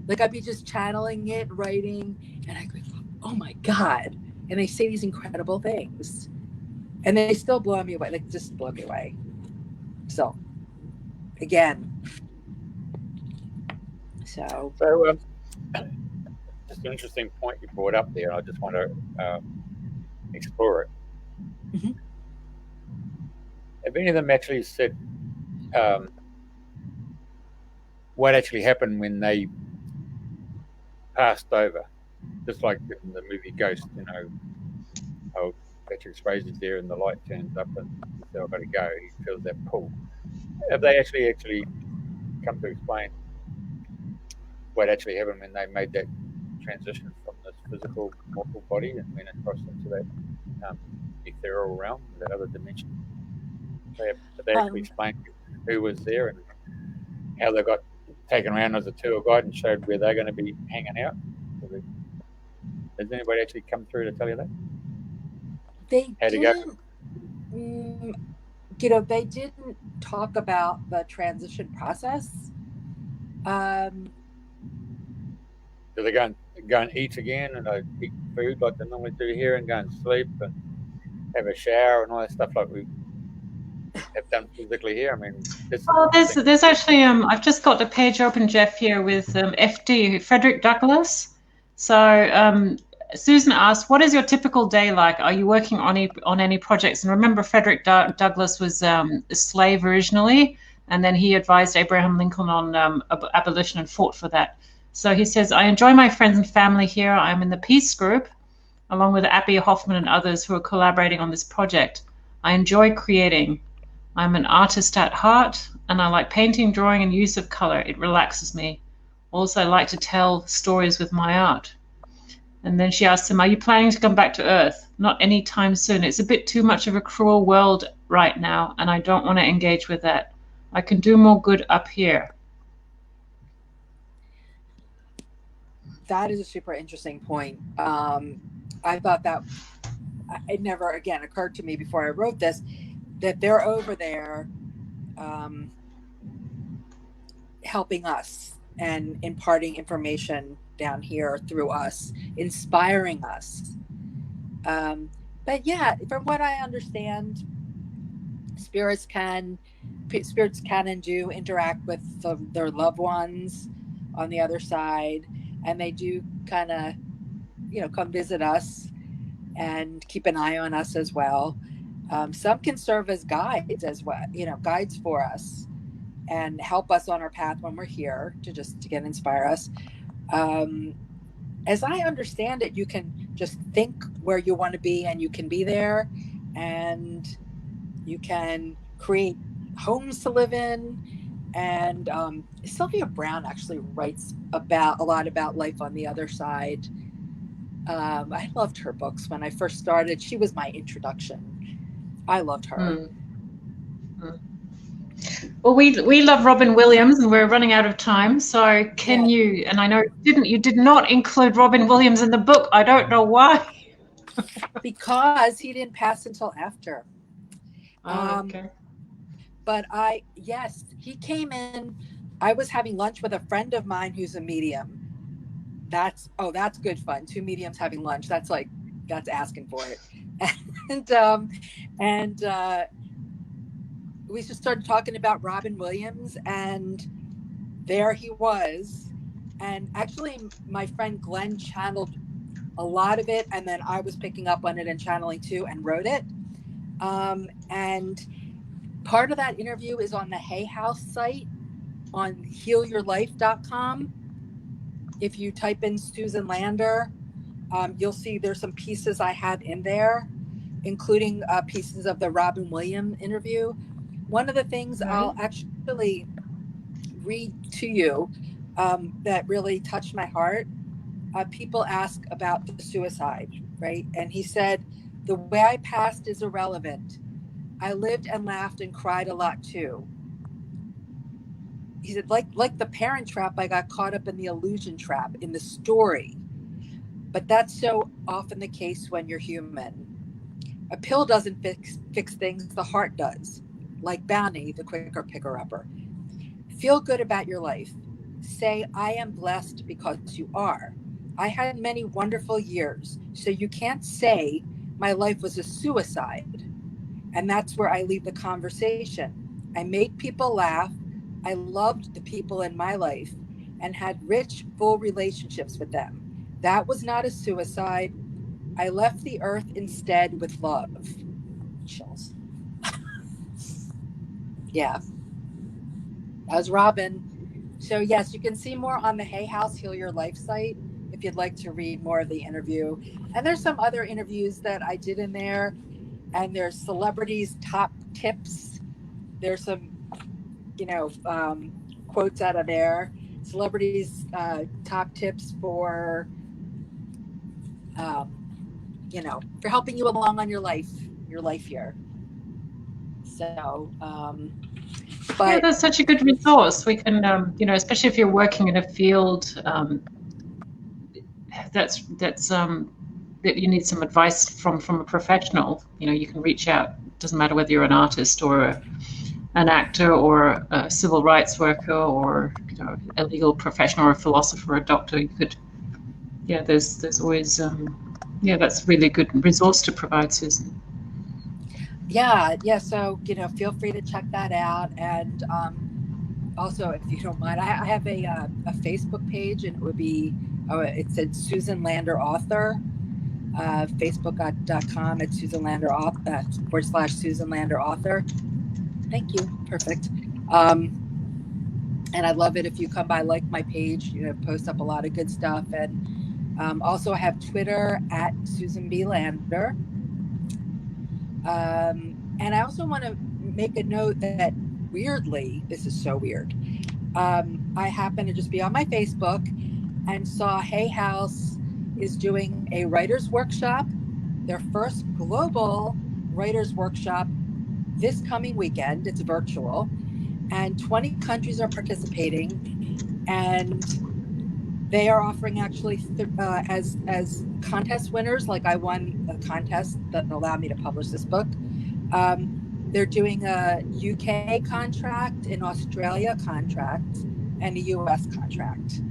Like I'd be just channeling it, writing, and I'd go, oh my God. And they say these incredible things. And they still blow me away, like just blow me away. So, again. So just an interesting point you brought up there. I just want to explore it. Mm-hmm. Have any of them actually said what actually happened when they passed over? Just like in the movie Ghost, how Patrick Swayze's there and the light turns up and he says, I've got to go. He feels that pull. Have they actually come to explain what actually happened when they made that transition from this physical mortal body and went across into that ethereal realm, that other dimension? They actually explained who was there and how they got taken around as a tour guide and showed where they're going to be hanging out? Has anybody actually come through to tell you that? They didn't. They didn't talk about the transition process. Do they go and eat again and eat food like they normally do here and go and sleep and have a shower and all that stuff like we have done physically here? I mean, there's actually I've just got the page open, Jeff, here with FD Frederick Douglass. So Susan asked, "What is your typical day like? Are you working on any projects?" And remember, Frederick Douglass was a slave originally, and then he advised Abraham Lincoln on abolition and fought for that. So he says, "I enjoy my friends and family here. I'm in the peace group, along with Abby Hoffman and others who are collaborating on this project. I enjoy creating. I'm an artist at heart, and I like painting, drawing, and use of color. It relaxes me. Also, I like to tell stories with my art." And then she asked him, "Are you planning to come back to Earth?" "Not anytime soon. It's a bit too much of a cruel world right now, and I don't want to engage with that. I can do more good up here." That is a super interesting point. I thought that it never again occurred to me before I wrote this that they're over there helping us and imparting information down here through us, inspiring us. But yeah, from what I understand, spirits can and do interact with their loved ones on the other side, and they do kind of come visit us and keep an eye on us as well. Some can serve as guides as well, guides for us and help us on our path when we're here to inspire us. As I understand it, you can just think where you want to be and you can be there, and you can create homes to live in. And Sylvia Browne actually writes a lot about life on the other side. I loved her books when I first started. She was my introduction. I loved her. Well, we love Robin Williams, and we're running out of time. So can Yeah. you? And I know you did not include Robin Williams in the book. I don't know why. Because he didn't pass until after. Oh, okay. But yes, he came in. I was having lunch with a friend of mine who's a medium. That's good fun. Two mediums having lunch. That's asking for it. And we just started talking about Robin Williams, and there he was. And actually, my friend Glenn channeled a lot of it, and then I was picking up on it and channeling too, and wrote it. And part of that interview is on the Hay House site on healyourlife.com. If you type in Susan Lander, you'll see there's some pieces I have in there, including pieces of the Robin Williams interview. One of the things I'll actually read to you that really touched my heart. People ask about the suicide, right? And he said, "The way I passed is irrelevant. I lived and laughed and cried a lot too." He said, like the Parent Trap, I got caught up in the illusion trap in the story. But that's so often the case when you're human. A pill doesn't fix things, the heart does. Like Bounty, the quicker picker-upper. Feel good about your life. Say, I am blessed because you are. I had many wonderful years, so you can't say my life was a suicide. And that's where I leave the conversation. I made people laugh. I loved the people in my life and had rich, full relationships with them. That was not a suicide. I left the earth instead with love. Chills. Yeah. That was Robin. So yes, you can see more on the Hay House Heal Your Life site if you'd like to read more of the interview. And there's some other interviews that I did in there. And there's celebrities' top tips. There's some, quotes out of there. Celebrities' top tips for, for helping you along on your life here. So, but yeah, that's such a good resource. We can, especially if you're working in a field that you need some advice from a professional. You can reach out. It doesn't matter whether you're an artist or an actor or a civil rights worker or a legal professional or a philosopher or a doctor. You could, there's always that's a really good resource to provide, Susan. Yeah. So feel free to check that out. And also, if you don't mind, I have a Facebook page, and it would be it said Susan Lander Author. Facebook.com at Susan Lander / Susan Lander Author. Thank you. Perfect. And I'd love it if you come by, like my page, post up a lot of good stuff. And also I have Twitter at Susan B. Lander. And I also want to make a note that weirdly, this is so weird. I happen to just be on my Facebook and saw Hay House is doing a writer's workshop, their first global writer's workshop this coming weekend. It's virtual, and 20 countries are participating, and they are offering actually as contest winners. Like I won a contest that allowed me to publish this book. They're doing a UK contract, an Australia contract, and a US contract.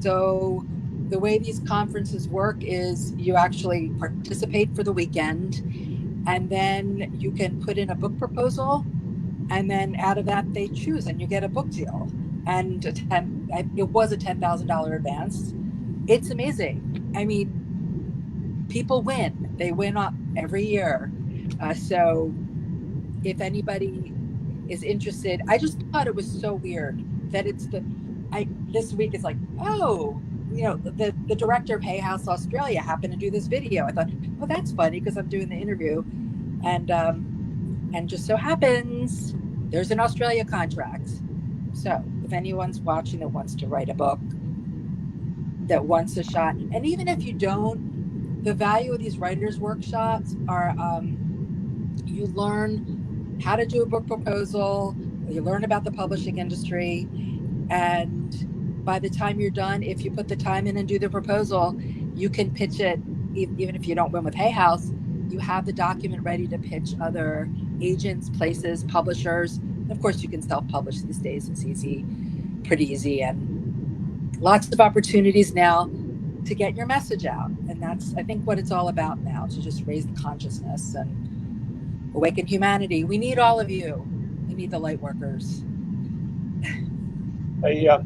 So the way these conferences work is you actually participate for the weekend, and then you can put in a book proposal, and then out of that they choose, and you get a book deal. And it was a $10,000 advance. It's amazing. I mean, people win. They win every year. So if anybody is interested, I just thought it was so weird that this week is like, the director of Hay House Australia happened to do this video. I thought, oh, that's funny because I'm doing the interview, and just so happens there's an Australia contract. So if anyone's watching that wants to write a book, that wants a shot. And even if you don't, the value of these writers' workshops are you learn how to do a book proposal, you learn about the publishing industry, and by the time you're done, if you put the time in and do the proposal, you can pitch it. Even if you don't win with Hay House, you have the document ready to pitch other agents, places, publishers. Of course, you can self-publish these days. It's easy, pretty easy, and lots of opportunities now to get your message out. And that's, I think, what it's all about now, to just raise the consciousness and awaken humanity. We need all of you. We need the light workers. I've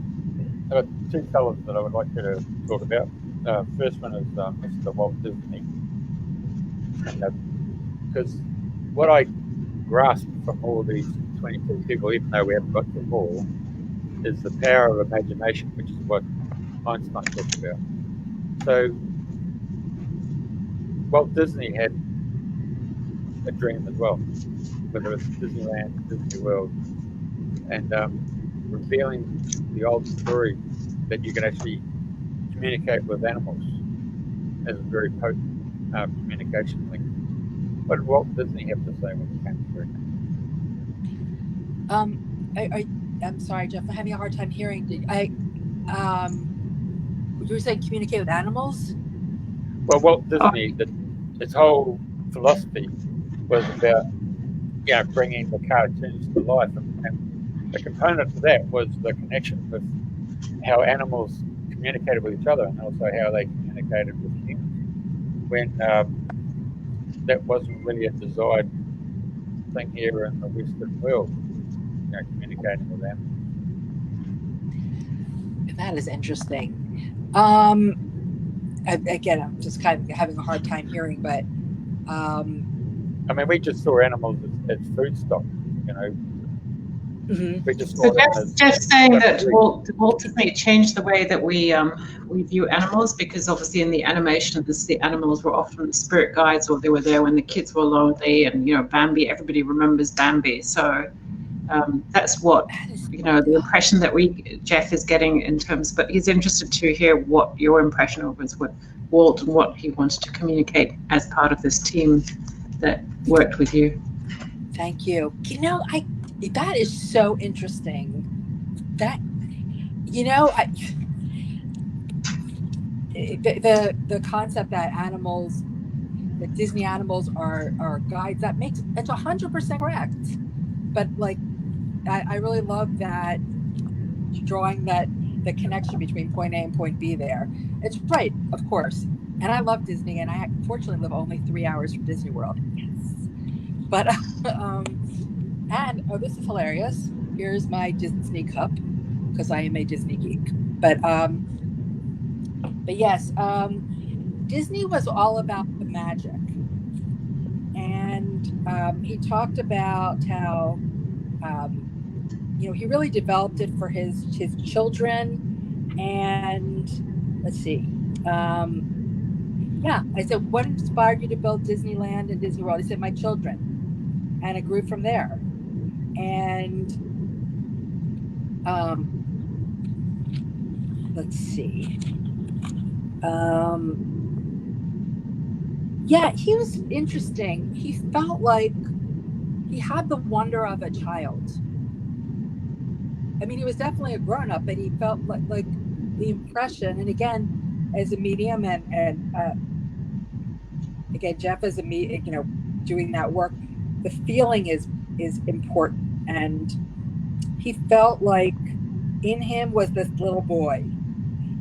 got two fellows that I would like you to talk about. First one is Mr. Walt Disney. Because what I grasp from all these 22 people, even though we haven't got to them all, is the power of imagination, which is what Einstein talked about. So Walt Disney had a dream as well, whether it's Disneyland, Disney World, and revealing the old story that you can actually communicate with animals as a very potent communication link. What did Walt Disney have to say when he came through? I'm sorry, Jeff. I'm having a hard time hearing. You were saying communicate with animals? Well, Walt Disney, his whole philosophy was about bringing the cartoons to life, and the component of that was the connection with how animals communicated with each other, and also how they communicated with humans. When that wasn't really a desired thing here in the Western world, communicating with them. That is interesting. Again, I'm just kind of having a hard time hearing, but I mean, we just saw animals as food stock, Mm-hmm. We just saw Jeff's saying that Walt Disney changed the way that we view animals, because obviously in the animation, the animals were often spirit guides, or they were there when the kids were lonely, and Bambi. Everybody remembers Bambi, so that's what the impression that Jeff is getting in terms. But he's interested to hear what your impression of was with Walt and what he wanted to communicate as part of this team that worked with you. Thank you. That is so interesting. That the concept that Disney animals are guides, it's 100% correct. But I really love that drawing the connection between point A and point B there. It's right, of course. And I love Disney, and I fortunately live only 3 hours from Disney World. Yes. But this is hilarious. Here's my Disney cup, because I am a Disney geek. But yes, Disney was all about the magic, and he talked about how he really developed it for his children. And let's see, I said, what inspired you to build Disneyland and Disney World? He said, my children. And it grew from there. And let's see. He was interesting. He felt like he had the wonder of a child. I mean, he was definitely a grown-up, but he felt like the impression. And again, as a medium, and again, Jeff as a doing that work, the feeling is important. And he felt like in him was this little boy,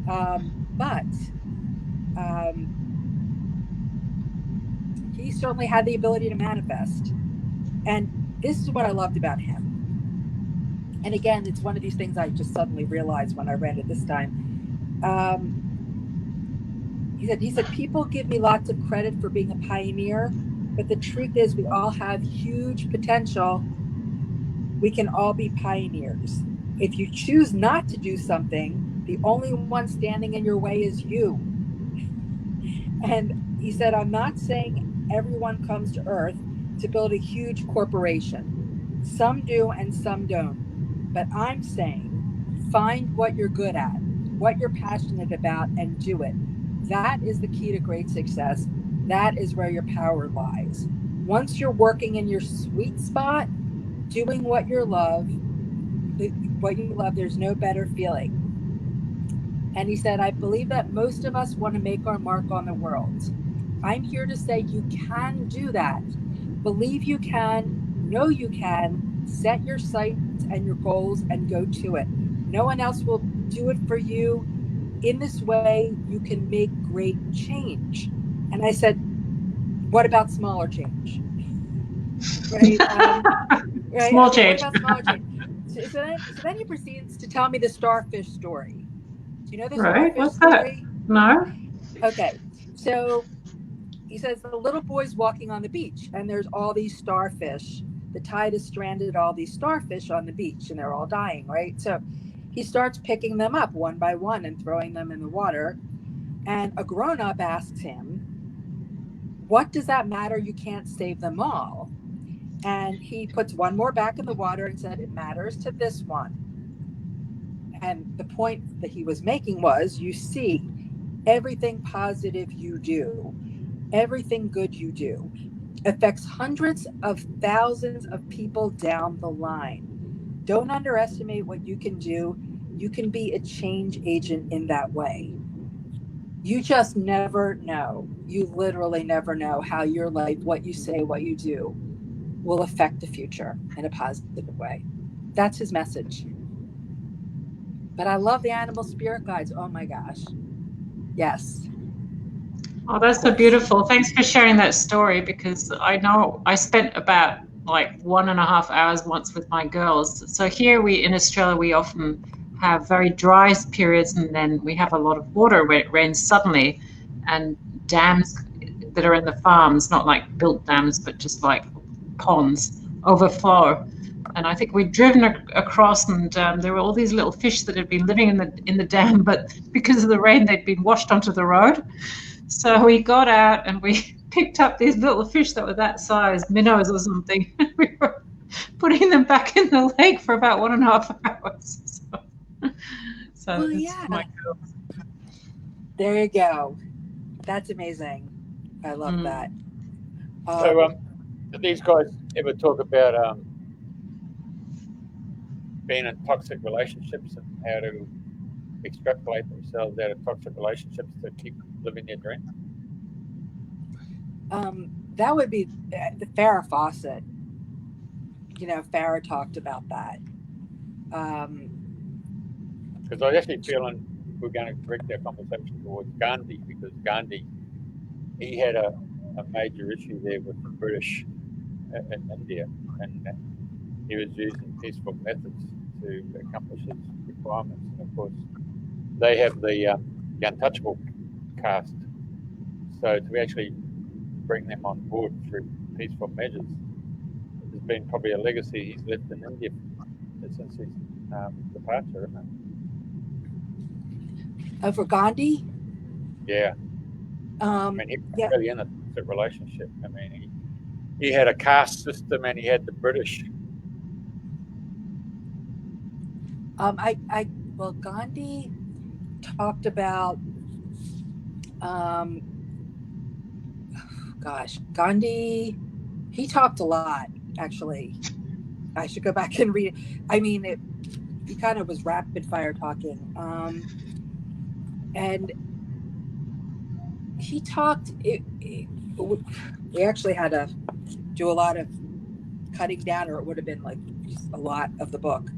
but he certainly had the ability to manifest. And this is what I loved about him. And again, it's one of these things I just suddenly realized when I read it this time. He said, people give me lots of credit for being a pioneer, but the truth is we all have huge potential. We can all be pioneers. If you choose not to do something, the only one standing in your way is you. And he said, I'm not saying everyone comes to Earth to build a huge corporation. Some do and some don't. But I'm saying, find what you're good at. what you're passionate about and do it. That is the key to great success. That is where your power lies. Once you're working in your sweet spot, doing what you love, there's no better feeling. And he said, I believe that most of us want to make our mark on the world. I'm here to say you can do that. Believe you can, know you can, set your sights and your goals and go to it. No one else will do it for you. In this way, you can make great change. And I said, what about smaller change? Right? Right? Small Okay, what change. about smaller change? So then he proceeds to tell me the starfish story. Do you know the Right? starfish What's that? story? No? Okay, so he says the little boy's walking on the beach and there's all these starfish. The tide has stranded all these starfish on the beach and they're all dying, right? So he starts picking them up one by one and throwing them in the water. And a grown up asks him, what does that matter? You can't save them all. And he puts one more back in the water and said, it matters to this one. And the point that he was making was, you see, everything positive you do, everything good you do, affects hundreds of thousands of people down the line. Don't underestimate what you can do. You can be a change agent in that way. You just never know. You literally never know how your life, what you say, what you do, will affect the future in a positive way. That's his message. But I love the animal spirit guides. Oh my gosh. Yes. Oh, Of that's so course. beautiful. Thanks for sharing that story, because I know I spent about like 1.5 hours once with my girls. So here in Australia, we often have very dry periods, and then we have a lot of water when it rains suddenly, and dams that are in the farms, not like built dams, but just like ponds, overflow. And I think we'd driven across, and there were all these little fish that had been living in the dam, but because of the rain, they'd been washed onto the road. So we got out and we picked up these little fish that were that size, minnows or something. We were putting them back in the lake for about 1.5 hours. So Well, it's yeah. my There you go. That's amazing. I love that. So, do these guys ever talk about being in toxic relationships and how to extrapolate themselves out of toxic relationships to keep living their dream? That would be the Farrah Fawcett. Farrah talked about that. Because I was actually feeling we're going to direct our conversation towards Gandhi, because Gandhi, he had a major issue there with the British in India, and he was using peaceful methods to accomplish his requirements. And of course, they have the untouchable caste. So to actually bring them on board through peaceful measures has been probably a legacy he's left in India since his departure, isn't it? For Gandhi? Yeah. I mean, he was really in a relationship. I mean, he had a caste system and he had the British. Well, Gandhi talked about, Gandhi, he talked a lot, actually. I should go back and read it. I mean, he kind of was rapid fire talking. And he talked, we actually had to do a lot of cutting down, or it would have been like a lot of the book.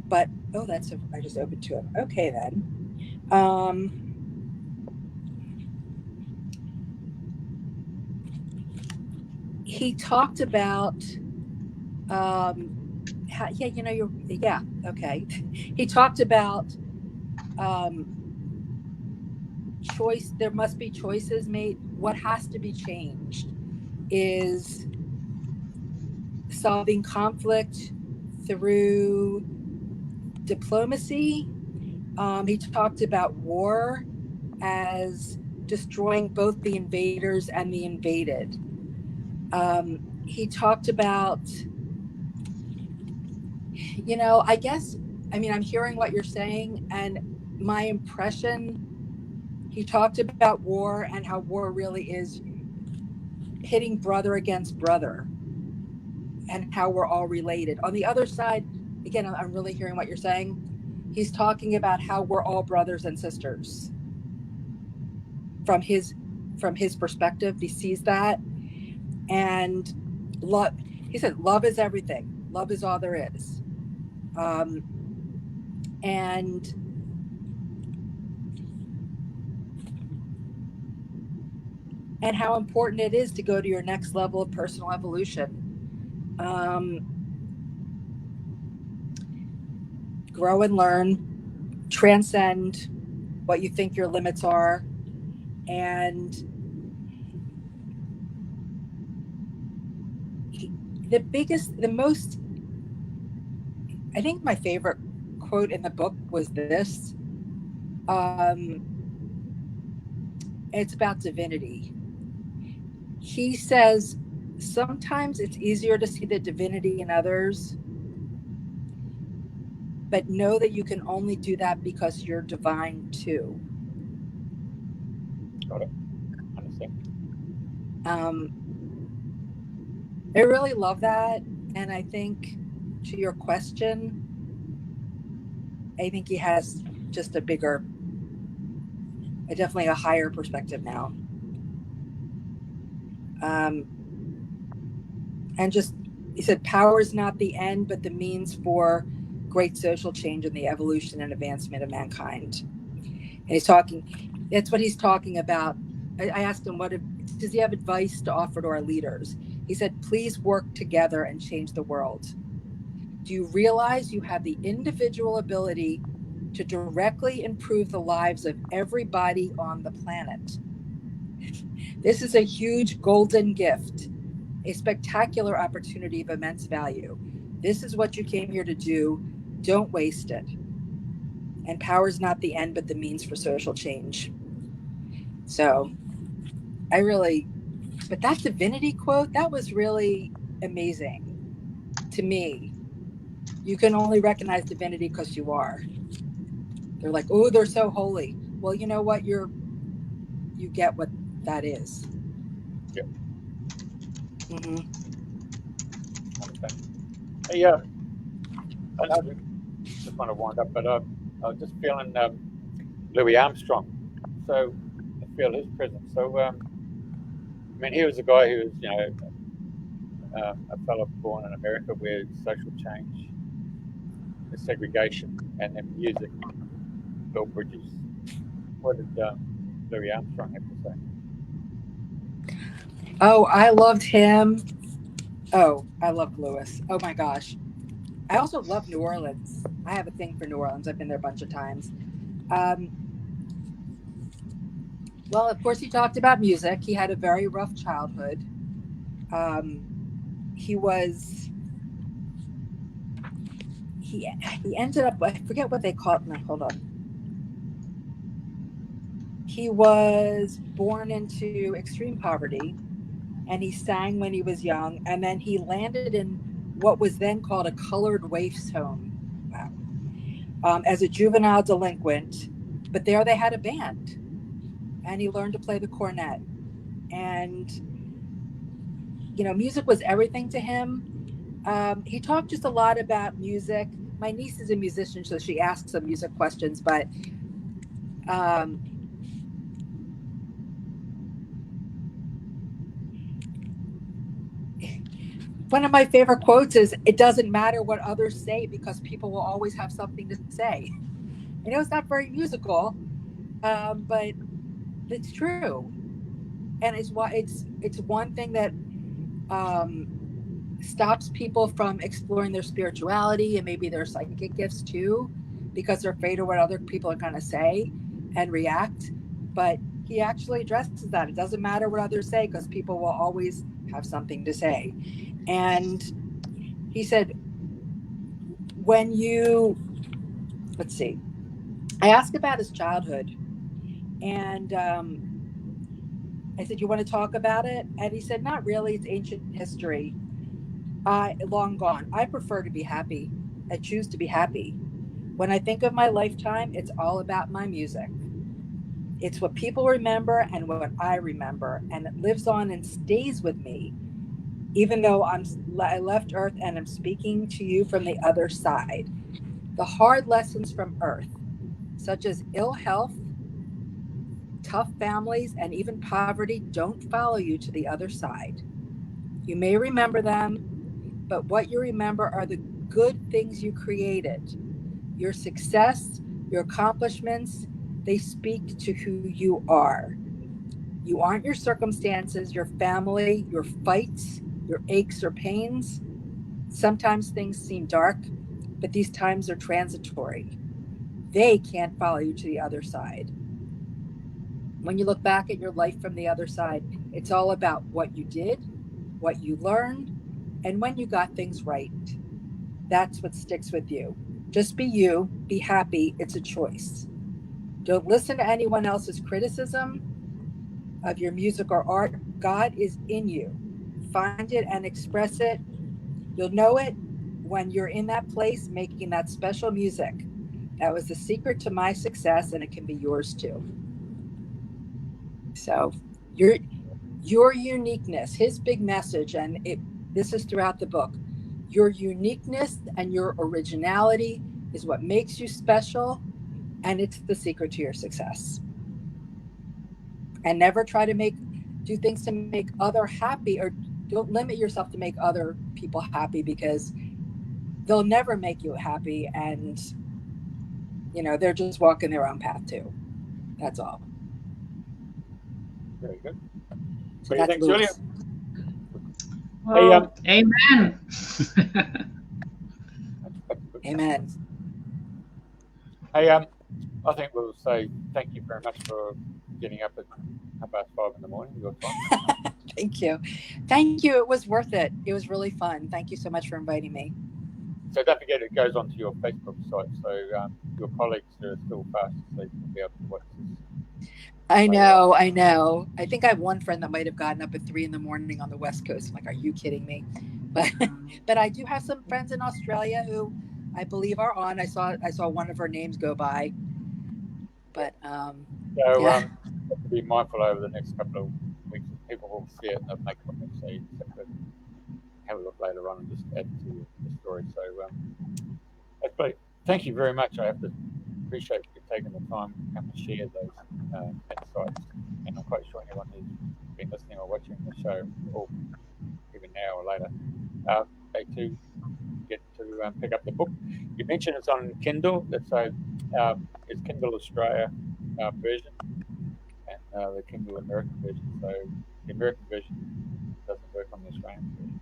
But, I just opened to it. Okay, then. He talked about, okay. He talked about choice. There must be choices made. What has to be changed is solving conflict through diplomacy. He talked about war as destroying both the invaders and the invaded. He talked about, I'm hearing what you're saying, and my impression, he talked about war and how war really is pitting brother against brother and how we're all related. On the other side, again, I'm really hearing what you're saying. He's talking about how we're all brothers and sisters. From his perspective, he sees that. And love, he said, love is everything. Love is all there is. And how important it is to go to your next level of personal evolution. Grow and learn, transcend what you think your limits are. And I think my favorite quote in the book was this. It's about divinity. He says, sometimes it's easier to see the divinity in others, but know that you can only do that because you're divine too. Got it. Understand. I really love that. And I think, to your question, I think he has just definitely a higher perspective now. And just, he said, power is not the end, but the means for great social change and the evolution and advancement of mankind. And that's what he's talking about. I asked him, does he have advice to offer to our leaders? He said, please work together and change the world. Do you realize you have the individual ability to directly improve the lives of everybody on the planet? This is a huge golden gift, a spectacular opportunity of immense value. This is what you came here to do. Don't waste it. And power is not the end, but the means for social change. So but that divinity quote, that was really amazing to me. You can only recognize divinity because you are. They're like, oh, they're so holy. Well, you know what? You get what that is. Yep. Mm-hmm. Okay. Hey, I just want to wind up, but I was just feeling Louis Armstrong. So I feel his presence. So I mean, he was a guy who was, a fellow born in America where social change, the segregation, and then music built bridges. What did Louis Armstrong have to say? Oh, I loved him. Oh, I love Louis. Oh my gosh. I also love New Orleans. I have a thing for New Orleans. I've been there a bunch of times. Well, of course, he talked about music. He had a very rough childhood. He ended up, I forget what they call it. No, hold on. He was born into extreme poverty, and he sang when he was young, and then he landed in what was then called a colored waif's home. Wow. As a juvenile delinquent, but there they had a band, and he learned to play the cornet. And music was everything to him. He talked just a lot about music. My niece is a musician, so she asks some music questions, but one of my favorite quotes is, it doesn't matter what others say because people will always have something to say. It's not very musical, but it's true. And it's one thing that stops people from exploring their spirituality and maybe their psychic gifts too, because they're afraid of what other people are going to say and react. But he actually addresses that. It doesn't matter what others say because people will always have something to say. And he said, let's see, I asked about his childhood, and I said, you want to talk about it? And he said, not really. It's ancient history. Long gone. I prefer to be happy. I choose to be happy. When I think of my lifetime, it's all about my music. It's what people remember and what I remember, and it lives on and stays with me, even though I left Earth and I'm speaking to you from the other side. The hard lessons from Earth, such as ill health, tough families, and even poverty, don't follow you to the other side. You may remember them, but what you remember are the good things you created. Your success, your accomplishments, they speak to who you are. You aren't your circumstances, your family, your fights, your aches or pains. Sometimes things seem dark, but these times are transitory. They can't follow you to the other side. When you look back at your life from the other side, it's all about what you did, what you learned, and when you got things right. That's what sticks with you. Just be you, be happy. It's a choice. Don't listen to anyone else's criticism of your music or art. God is in you. Find it and express it. You'll know it when you're in that place making that special music. That was the secret to my success, and it can be yours too. So your uniqueness, his big message, and this is throughout the book. Your uniqueness and your originality is what makes you special, and it's the secret to your success. And never try to do things to make other happy, or don't limit yourself to make other people happy, because they'll never make you happy, and they're just walking their own path too. That's all. Very good. So What do you think, Julia? Well, amen. Amen. Hey, I think we'll say thank you very much for getting up at 5:30 in the morning, your time. Thank you. Thank you. It was worth it. It was really fun. Thank you so much for inviting me. So don't forget, it goes onto your Facebook site, so your colleagues are still fast asleep will be able to watch this. I know. I think I have one friend that might have gotten up at 3 a.m. on the West Coast. I'm like, are you kidding me? But I do have some friends in Australia who I believe are on. I saw one of her names go by. But to be mindful over the next couple of weeks. People will see it and they'll make comments, so you just have to have a look later on and just add to the story. So that's great. Thank you very much. I have to appreciate you taking the time to come and share those insights. And I'm quite sure anyone who's been listening or watching the show, or even now or later, they too get to pick up the book. You mentioned it's on Kindle. It's Kindle Australia version and the Kindle American version. So the American version doesn't work on the Australian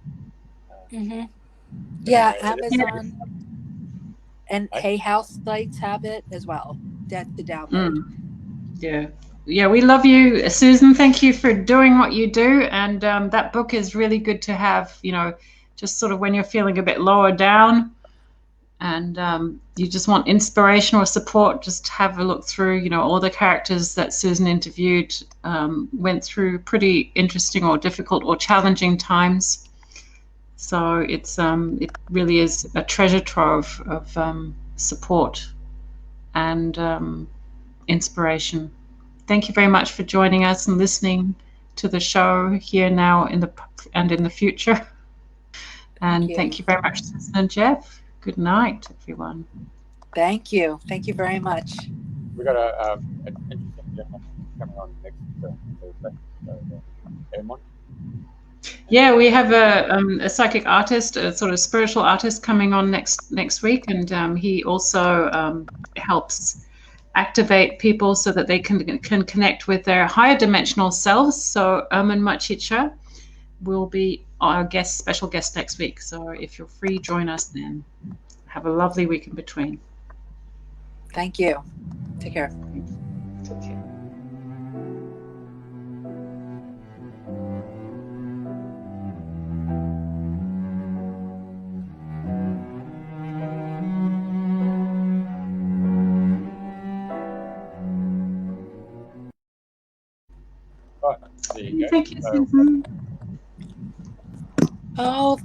version. Yeah, Amazon and Hay House sites have it as well. That's the download. Yeah, we love you, Susan. Thank you for doing what you do, and that book is really good to have. Just sort of when you're feeling a bit lower down, and you just want inspiration or support, just have a look through. All the characters that Susan interviewed went through pretty interesting or difficult or challenging times. So it really is a treasure trove of support and inspiration. Thank you very much for joining us and listening to the show here now in the future. And thank you very much, Susan and Jeff. Good night, everyone. Thank you. Thank you very much. We've got an interesting gentleman coming on next Thursday. Everyone? Yeah, we have a psychic artist, a sort of spiritual artist coming on next week, and he also helps activate people so that they can connect with their higher dimensional selves. So Erman Machicha will be our special guest next week. So if you're free, join us then. Have a lovely week in between. Thank you. Take care. Take care. There you go. Thank you, Susan. Oh,